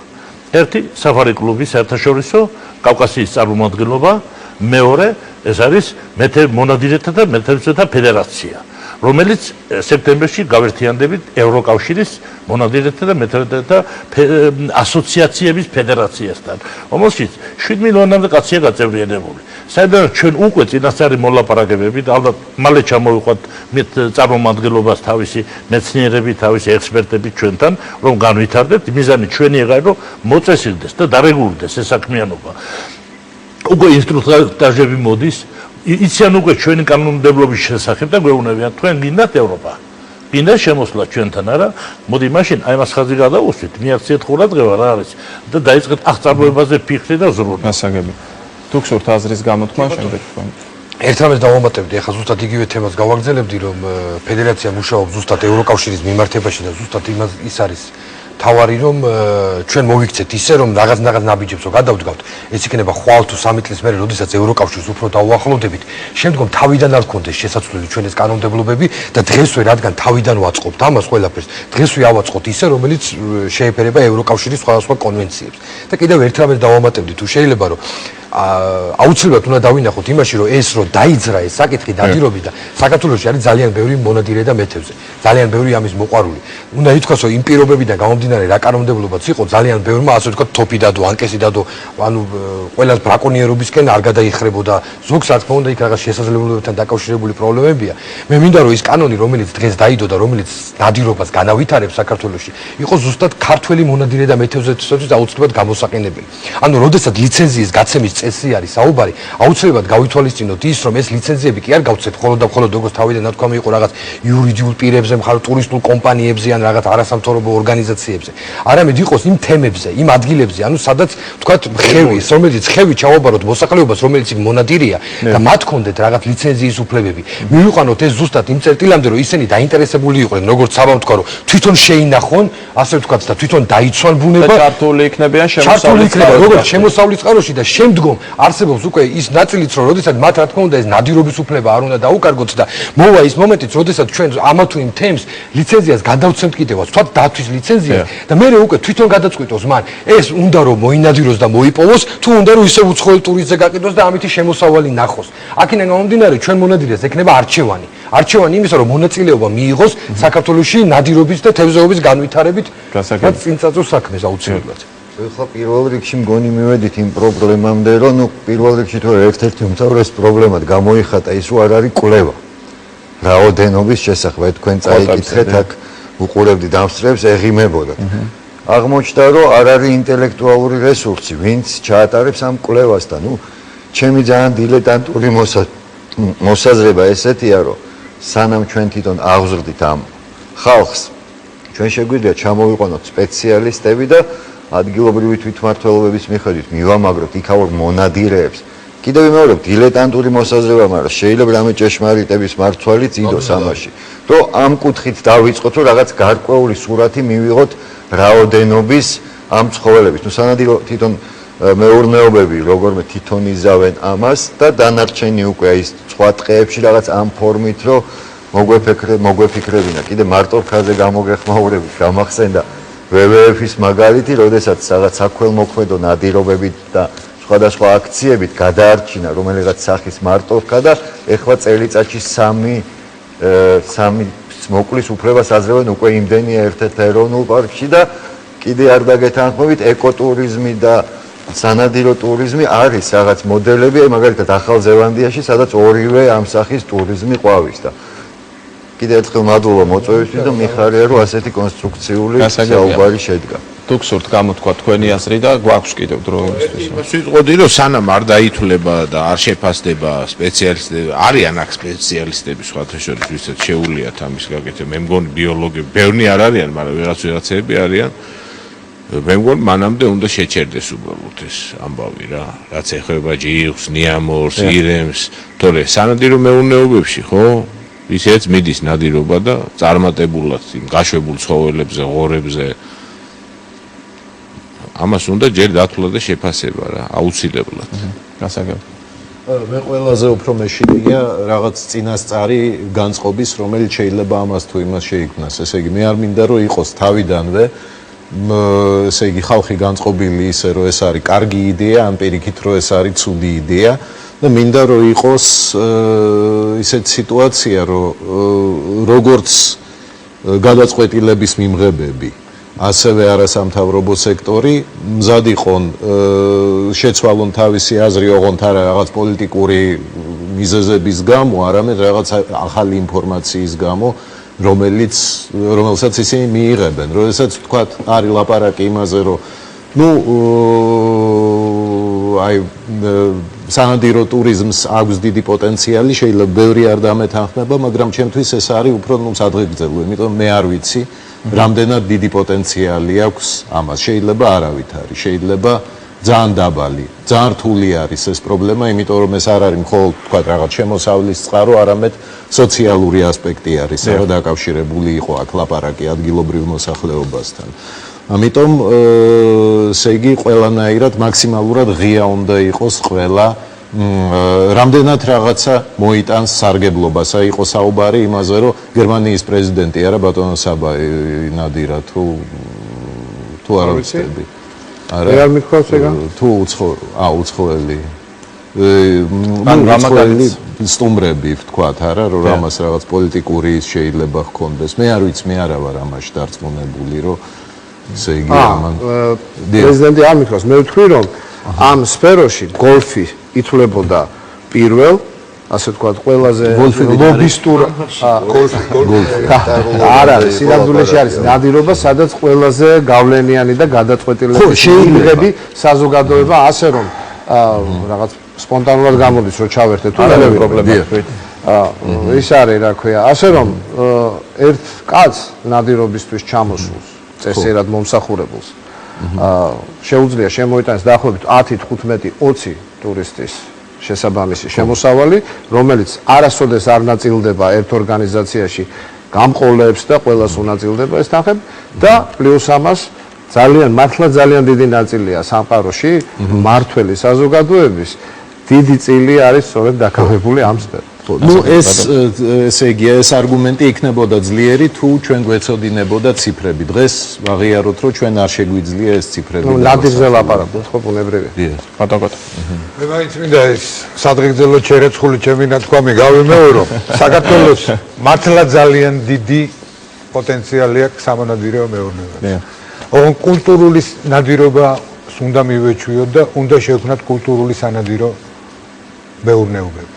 ერთი საფარი კლუბი საერთაშორისო კავკასიის წარმომადგენლობა, მეორე ეს არის მონადირეთა და მეთევზეთა ფედერაცია, რომელიც სექტემბერში გავერთიანდებით ევროკავშირის მონადირეთა და მეთევზეთა ასოციაციების ფედერაციასთან, რომელშიც 7 მილიონამდე კაცია გაწევრიანებული. საერთოდ ჩვენ უკვე წინასწარი მოლაპარაკებებით, ალბათ მალე ჩამოვიყვანთ წარმომადგენლობას თავისი მეცნიერები, თავისი ექსპერტები ჩვენთან, რომ განვითარდებთ. მიზანი ჩვენი ეგაა, რომ მოწესრიგდეს და დარეგულირდეს ეს საქმიანობა. უკვე ინსტრუქტაჟები მოდის, იციან უკვე ჩვენი კანონმდებლობის შესახებ და გვეუბნებიან, თქვენ გინდათ ევროპა. გინდა შემოსვლა ჩვენთან, არა? მოდი მაშინ აი მას ხაზი გადავუსვით, მიაქციეთ ყურადღება რა არის და დაიწყეთ აღწარმოებაზე ფიქრი და ზრუნვა. გასაგები. თუ გსურთ აზრის გამოთქმა შემდეგ თქვენ. ერთ რამეს დავამატებდი, ახლა ზუსტად იგივე თემას გავაგრძელებდი, რომ ფედერაცია მუშაობს ზუსტად ევროკავშირის მიმართებაში და ზუსტად ის არის თავარი, რომ ჩვენ მოვიქცეთ ისე, რომ რაღაც ნაბიჯებს რო გადავდგავთ, ეს იქნება ხვალ თუ 3 წლის მერე, როდესაც ევროკავშირს უფრო დაუახლოვდებით, შემდგომ თავიდან არ გქონდეს შესაძლებელი ჩვენ ეს კანონმდებლობები და დღესვე რადგან თავიდან ვაწყობთ ამას ყველაფერს, დღესვე ავაწყოთ ისე, რომელიც შეეფერება ევროკავშირის სხვადასხვა კონვენციებს. და კიდევ ერთ რამეს დავამატებდი, თუ შეიძლება რომ აუცილებლად უნდა დავინახოთ იმაში, რომ ეს რო დაიძრა ეს საკითხი დადირობით და საქართველოში არის ძალიან ბევრი მონადირე და მეთევზე. ძალიან ბევრი ამის მოყვარული. უნდა ითქვას, რომ იმ პირობებიდან გამომდინარე რა კანონმდებლობაც იყო, ძალიან ბევრმა ასე ვთქვათ, თოფი დადო, ანკესი დადო, ანუ ყველას ბრაკონიერობისკენ არ გადაიხრებოდა. ზოგს რა თქმა უნდა იქ რაღაც შესაძლებლობებთან დაკავშირებული პრობლემებია. მე მინდა რომ ის კანონი, რომელიც დღეს დაიდო და რომელიც ნადირობას განავითარებს საქართველოში, იყოს ზუსტად ქართველი მონადირე და მეთევზეთვის აუცილებლად გამოსაყენებელი. ანუ როდესაც ლიცენზიის გაცემის წესი არის საუბარი, აუცილებლად გავითვალისწინოთ ის, რომ ეს ლიცენზიები კი არ გავცეთ მხოლოდ და მხოლოდ როგორც თავიდან ნათქვამი იყო რაღაც იურიდიულ პირებზე, მხოლოდ ტურისტულ კომპანიებზე ან რაღაც არასამთავრობო ორგანიზაციებზე. არამედ იყოს იმ თემებზე, იმ ადგილებზე, ანუ სადაც თქვათ ხევის, რომელიც ხევი ჩავაბაროთ მოსახლეობას, რომელიც იქ მონადირეა და მათ ქონდეთ რაღაც ლიცენზიის უფლებები. მივიყვანოთ ეს ზუსტად იმ წერტილამდე, რომ ისინი დაინტერესებული იყვნენ, როგორც საბამ თქვა, რომ თვითონ შეინახონ, ასე ვთქვათ და თვითონ დაიცვან ბუნება და ჩართული იქნებიან შემოსავლის წყაროში. როგორც შემოსავლის წყაროში და შემდგომ არსებობს უკვე ის ნაწილიც, რომ როდესაც მათ რა თქმა უნდა ეს ნადირობის უფლება არ უნდა დაუკარგოთ და მოვა ის მომენტიც, როდესაც ჩვენ ამა თუ იმ თემს ლიცენზიას გადავცემთ კიდევაც, თქვათ დათვის ლიცენზიას და მე უკვე თვითონ გადაწყვიტოს მან, ეს უნდა რომ მოინადიროს და მოიპოვოს, თუ უნდა რომ ისე უცხოელ ტურისტზე გაყიდოს და ამითი შემოსავალი ნახოს. აქედან გამომდინარე ჩვენ მონადირეს ექნება არჩევანი. არჩევანი იმისა, რომ მონაწილეობა მიიღოს საქართველოში ნადირობის და თევზაობის განვითარებით და წინწაწულ საქმეს აუცილებლად. ეხლა პირველ რიგში მგონი მივედით იმ პრობლემამდე, რომ პირველ რიგში თუ ერთ-ერთი უმთავრესი პრობლემად გამოიხატა ის, რომ არ არის კვლევა რაოდენობის შესახებ. თქვენ წაიკითხეთ აქ უყურებდი დამსწრებს, ეღიმებოდათ. აღმოჩნდა, რომ არ არის ინტელექტუალური რესურსი, ვინც ჩაატარებს ამ კვლევას და ჩემი ძალიან დილეტანტური მოსაზრება ესეთია, რომ სანამ ჩვენ თვითონ აღზრდით ამ ხალხს, ჩვენ შეგვიძლია ჩამოვიყვანოთ სპეციალისტები და ადგილობრივი თვითმმართველობების მიხედვით მივამაგროთ იქაურ მონადირეებს. კიდევ ვიმეორებ, დილეტანტური მოსაზრება, მაგრამ შეიძლება რამე ჭეშმარიტების მართვალი წიდოს ამაში. რომ ამ კუთხით დავიწყოთ, რომ რაღაც გარკვეული სურათი მივიღოთ რაოდენობის ამ ცხოველების. სანადირო თვითონ მეურნეობები როგორმე თვითონ იზავენ ამას და დანარჩენი უკვე აი სხვა ტყეებში რაღაც ამ ფორმით რომ მოგვეფიქრებინა. კიდე მარტო ფრაზე გამოგეხმაურებით გამახსენდა WWF-ის მაგალითი, როდესაც რაღაც საქველმოქმედო ნადირობებით და სხვადასხვა აქციებით გადაარჩინა რომელიღაც სახის მარტოვკა და ეხლა წელიწადში 3 მოკლის უფლებას აძლევენ უკვე იმდენია ერთ-ერთ ეროვნულ პარკში და კიდე არ დაგეთანხმებით ეკოტურიზმი და სანადირო ტურიზმი არის რაღაც მოდელები, მაგალითად ახალ ზელანდიაში, სადაც ორივე ამ სახის ტურიზმი ყვავის და კიდე ერთხელ მადლობა მოწვევისთვის და მიხარია რომ ასეთი კონსტრუქციული საუბარი შედგა. თუ გსურთ გამოთქვა თქვენი აზრი და გვაქვს კიდევ დრო იმისთვის. იმას ვიტყოდი რომ სანამ არ დაითვლება და არ შეფასდება სპეციალისტები, არიან აქ სპეციალისტები სხვათა შორის, ვისაც შეუულიათ ამის გაკეთება. მე მგონი ბიოლოგები ბევრი არ არიან, მაგრამ ვიღაცები არიან. მე მგონი მანამდე უნდა შეჩერდეს უბრალოდ ეს ამბავი რა, რაც ეხება ჯიғს, ნიამორს, ირემს, თორე სანადირო მეურნეობებში ხო? ისეც მიდის ნადირობა და წარმატებულად იმ გაშვებულ ცხოველებზე, ღორებზე ამას უნდა ჯერ დათვლა და შეფასება რა, აუცილებლად. გასაგებია. მე ყველაზე უფრო მეშინია რაღაც წინასწარი განწყობის, რომელიც შეიძლება ამას თუ იმას შეიქმნას. ესე იგი, მე არ მინდა რომ იყოს თავიდანვე ესე იგი ხალხი განწყობილი ისე რომ ეს არის კარგი იდეა, ან პირიქით რომ ეს არის ცუდი იდეა და მინდა რომ იყოს ისეთ სიტუაცია, რომ როგორც გადაწყვეტილების მიმღებები, ასევე არასამთავრობო სექტორი მზად იყონ შეცვალონ თავისი აზრი, ოღონდ არა რაღაც პოლიტიკური მიზეზების გამო, არამედ რაღაც ახალი ინფორმაციის გამო, რომელსაც ისინი მიიღებენ. როდესაც თქვა არის ლაპარაკი იმაზე, რომ აი სანადირო ტურიზმს აქვს დიდი პოტენციალი, შეიძლება ბევრი არ დამეთანხმება, მაგრამ ჩემთვის ეს არის უფრო სადღეგრძელო, იმიტომ მე არ ვიცი რამდენად დიდი პოტენციალი აქვს ამას. შეიძლება არავით არის, შეიძლება ძალიან დაბალი, ძალიან რთული არის ეს პრობლემა, იმიტომ რომ ეს არ არის მხოლოდ თქვა რაღაც შემოსავლის წყარო, არამედ სოციალური ასპექტი არის, რა დაკავშირებული იყო აქ ლაპარაკი ადგილობრივ მოსახლეობასთან. ამიტომ ესე იგი ყველანაირად მაქსიმალურად ღია უნდა იყოს ყველა რამდენად რაღაცა მოიტანს სარგებლობას. აი იყო საუბარი იმაზე, რომ გერმანიის პრეზიდენტი არა ბატონო საბაი ნადირა თუ არ ვიცი. არა არ მიქხვას ეგა? თუ უცხოელი. რამაგანი სტუმრები ვთქვათ, არა, რომ რამას რაღაც პოლიტიკური შეიძლება ჰქონდეს. მე არ ვიცი, მე არა ვარ ამაში დარწმუნებული, რომ ესე იგი ამან პრეზიდენტი არ მიქხვას. მე ვთქვი, რომ ამ სფეროში გოლფი ითვლებოდა პირველ, ასე ვთქვათ, ყველაზე ლობისტურ გოლფი. არ არის, სინამდვილეში არის ნადირობა, სადაც ყველაზე გავლენიანი და გადაწყვეტილების შეიღები საზოგადოება, ასე რომ რაღაც სპონტანურად გამოდის, რომ ჩავერთეთ თუ არა პრობლემაა. ის არის, რა ქვია, ასე რომ ერთ კაცს ნადირობისთვის ჩამოსულს, წესიერად მომსახურებულს, შეუძლია შემოიტანოს დაახლოებით 10-15-20 ტურისტის შესაბამისი შემოსავალი, რომელიც არასოდეს არ ნაწილდება ერთ ორგანიზაციაში გამყოლებს და ყველას უნაწილდება ეს თანხები და პლუს ამას ძალიან მართლა ძალიან დიდი ნაწილია სამყაროში მართველი საზოგადოების დიდი წილი არის სწორედ დაკავებული ამ სფეროს. ესე იგი ეს არგუმენტი იქნებოდა ძლიერი თუ ჩვენ გვეცოდინებოდა ციფრები. დღეს ვაღიაროთ, რომ ჩვენ არ შეგვიძლია ეს ციფრები. ნადირზე ლაპარაკობთ, ხო, ბუნებრივია. ბატონო. მე მაინც მინდა ეს სადღეგრძელო ჩერეცხული ჩემი ნათქვამი გავიმეორო. საქართველოს მართლა ძალიან დიდი პოტენციალი აქვს სამონადირეო მეურნეობაზე. ოღონდ კულტურული ნადირობა უნდა მივეჩვიოთ და უნდა შევქმნათ კულტურული სანადირო მეურნეობები.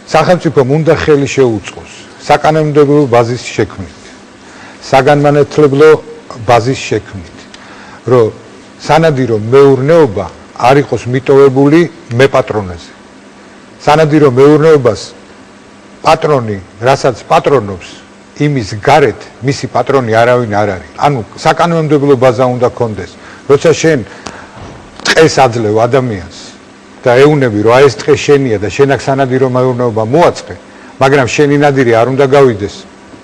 სახელმწიფომ უნდა ხელი შეუწყოს საკანონმდებლო ბაზის შექმნით, საგანმანათლებლო ბაზის შექმნით, რომ სანადირო მეურნეობა არ იყოს მიტოვებული მეპატრონეზე. სანადირო მეურნეობას პატრონი, რასაც პატრონობს, იმის გარეთ მისი პატრონი არავინ არ არის. ანუ საკანონმდებლო ბაზა უნდა კონდეს. როცა შენ ტყეს აძლევ ადამიანს და ეუნები რომ აი ეს ტყე შენია და შენ აქ სანადირო მეურნეობა მოაწყე, მაგრამ შენი ნადირი არ უნდა გავიდეს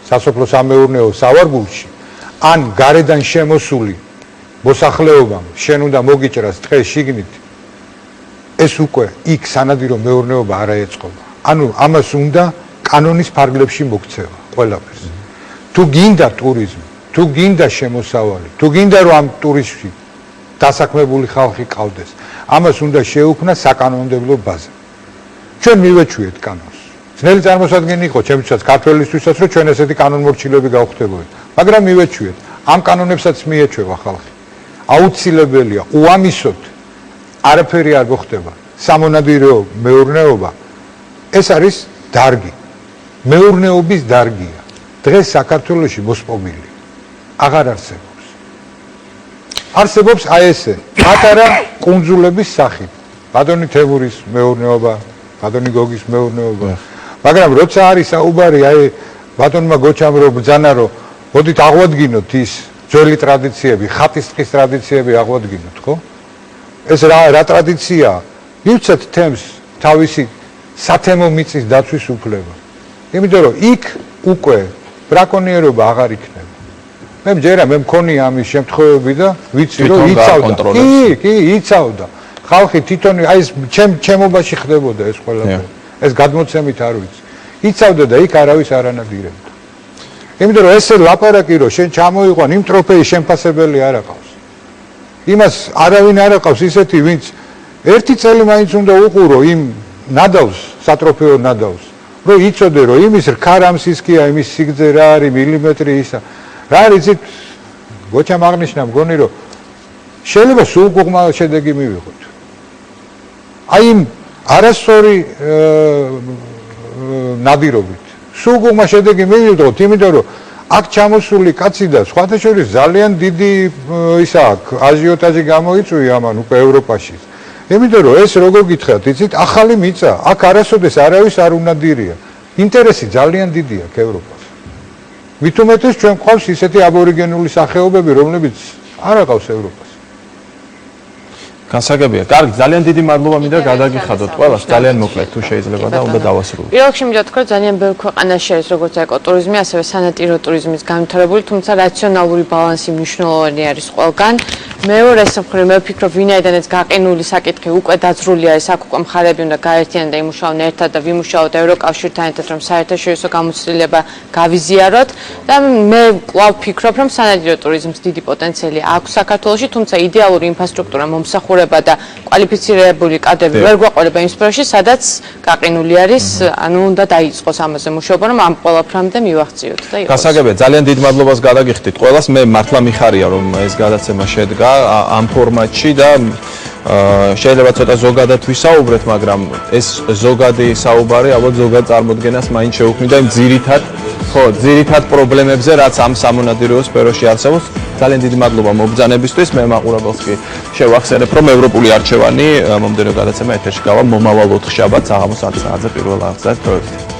სასოფლო-სამეურნეო სავარგულში, ან გარედან შემოსული მოსახლეობამ შენ უნდა მოგიჭრას ტყეს შიგნით ეს უკვე იქ სანადირო მეურნეობა არ ეწყობა. ანუ ამას უნდა კანონის ფარგლებში მოქცევა ყველაფერს. თუ გინდა ტურიზმი, თუ გინდა შემოსავალი, თუ გინდა რომ ამ ტურიზმში დასაქმებული ხალხი ყავდეს, ამას უნდა შეუქმნა საკანონმდებლო ბაზა. ჩვენ მივეჩვიეთ კანონს. ძნელი წარმოსადგენი იყო ჩემთვისაც ქართველისთვისაც რომ ჩვენ ესეთი კანონმორჩილები გავხდებოდეთ, მაგრამ მივეჩვიეთ. ამ კანონებსაც მიეჩვევა ხალხი. აუცილებელია უამისოდ არაფერი არ მოხდება. სამონადირეო მეურნეობა ეს არის დარგი. მეურნეობის დარგია. დღეს საქართველოში მოსპობილი აღარ არსებობს. არსებობს აი ესე პატარა კუნძულების სახით. ბატონი თემურის მეურნეობა, ბატონი გოგის მეურნეობა. მაგრამ როცა არის საუბარი აი ბატონმა გოჩამ რო ბძანა რომ მოდით აღვადგინოთ ის ძველი ტრადიციები, ხატის ტყის ტრადიციები აღვადგინოთ, ხო? ეს რა ტრადიციაა? მივცეთ თემს თავისი სათემო მიწის დაცვის უფლება. იმიტომ რომ იქ უკვე ბრაკონიერობა აღარ იქნება. მე მჯერა მე მქონია ამის შემთხვევები და ვიცი რომ იცავდა. კი, იცავდა. ხალხი თვითონ აი ეს ჩემობაში ხდებოდა ეს ყველაფერი. ეს გადმოცემით არ ვიცი. იცავდა და იქ არავის არ ანადირებდა. იმიტომ რომ ესე ლაპარაკი რომ შენ ჩამოიყვან იმ ტროფეის შემფასებელი არ აყავს. იმას არავინ არ აყავს ისეთი ვინც ერთი წელი მაინც უნდა უყურო იმ ნადავს, სატროფეო ნადავს. რომ იცოდე რომ იმის რქა რამსისკია, იმის სიგრძე რა არის, მილიმეტრი ისა. რა არის იცით გოჩამ აღნიშნა მგონი რომ შეიძლება სულ გუღმა შედეგი მივიღოთ. აი იმ არასწორი ნადირობით სულ გუღმა შედეგი მივიღოთ, იმიტომ რომ აქ ჩამოსული კაცი და სხვათა შორის ძალიან დიდი ისა აჟიოტაჟი გამოიწვია ამან უკვე ევროპაში. იმიტომ რომ ეს როგორ გითხრათ, იცით, ახალი მიწა, აქ არასოდეს არავის არ უნადირია. ინტერესი ძალიან დიდია აქ ევროპას. მით უმეტეს ჩვენ გვყავს ისეთი აბორიგენული სახეობები, რომლებიც არ აყავს ევროპას. განსაკუთრებია. კარგი, ძალიან დიდი მადლობა მინდა გადაგიხადოთ ყველას, ძალიან მოკლედ თუ შეიძლება და უნდა დავასრულოთ. პირველ რიგში მინდა ვთქვა, ძალიან ბევრ ქვეყანაში არის როგორც ეკოტურიზმი, ასევე სანაპირო ტურიზმის განვითარებული, თუმცა რაციონალური ბალანსი მნიშვნელოვანი არის ყველგან. მეორე მხრივ მე ვფიქრობ, ვინაიდანაც გაყინული საკითხი უკვე დაძრული არის, აქ უკვე მხარეები უნდა გაერთიანდნენ და იმუშაონ ერთად და ვიმუშაოთ ევროკავშირთან ერთად, რომ საერთაშორისო გამოცდილება გავიზიაროთ და მე კვლავ ვფიქრობ, რომ სანადირო ტურიზმს დიდი პოტენციალი აქვს საქართველოში, თუმცა იდეალური ინფრასტრუქტურა მომსახურება და კვალიფიცირებული კადრები ვერ გვაყოლება იმ სფეროში, სადაც გაყინული არის, ანუ უნდა დაიწყოს ამაზე მუშაობა, რომ ამ ყველაფრამდე მივახციოთ და იყოს. გასაგებია, ძალიან დიდ მადლობას გადაგიხდით ყველას. მე მართლა მიხარია რომ ეს გადაცემა შედგა ამ ფორმატში და შეიძლება ცოტა ზოგადად ვისაუბრეთ, მაგრამ ეს ზოგადი საუბარი ალბათ ზოგად წარმოდგენას მაინც შეუქმნიდა იმ ძირითად პრობლემებზე, რაც ამ სამონადირეო სფეროში არსებობს. ძალიან დიდი მადლობა მობრძანებისთვის. მე მაყურებელს კი შევახსენებ, რომ ევროპული არჩევანი მომდევნო გადაცემა ეთერში გავა მომავალ 4 შაბათს საღამოს 10 საათზე პირველ აღწერთ პროექტი.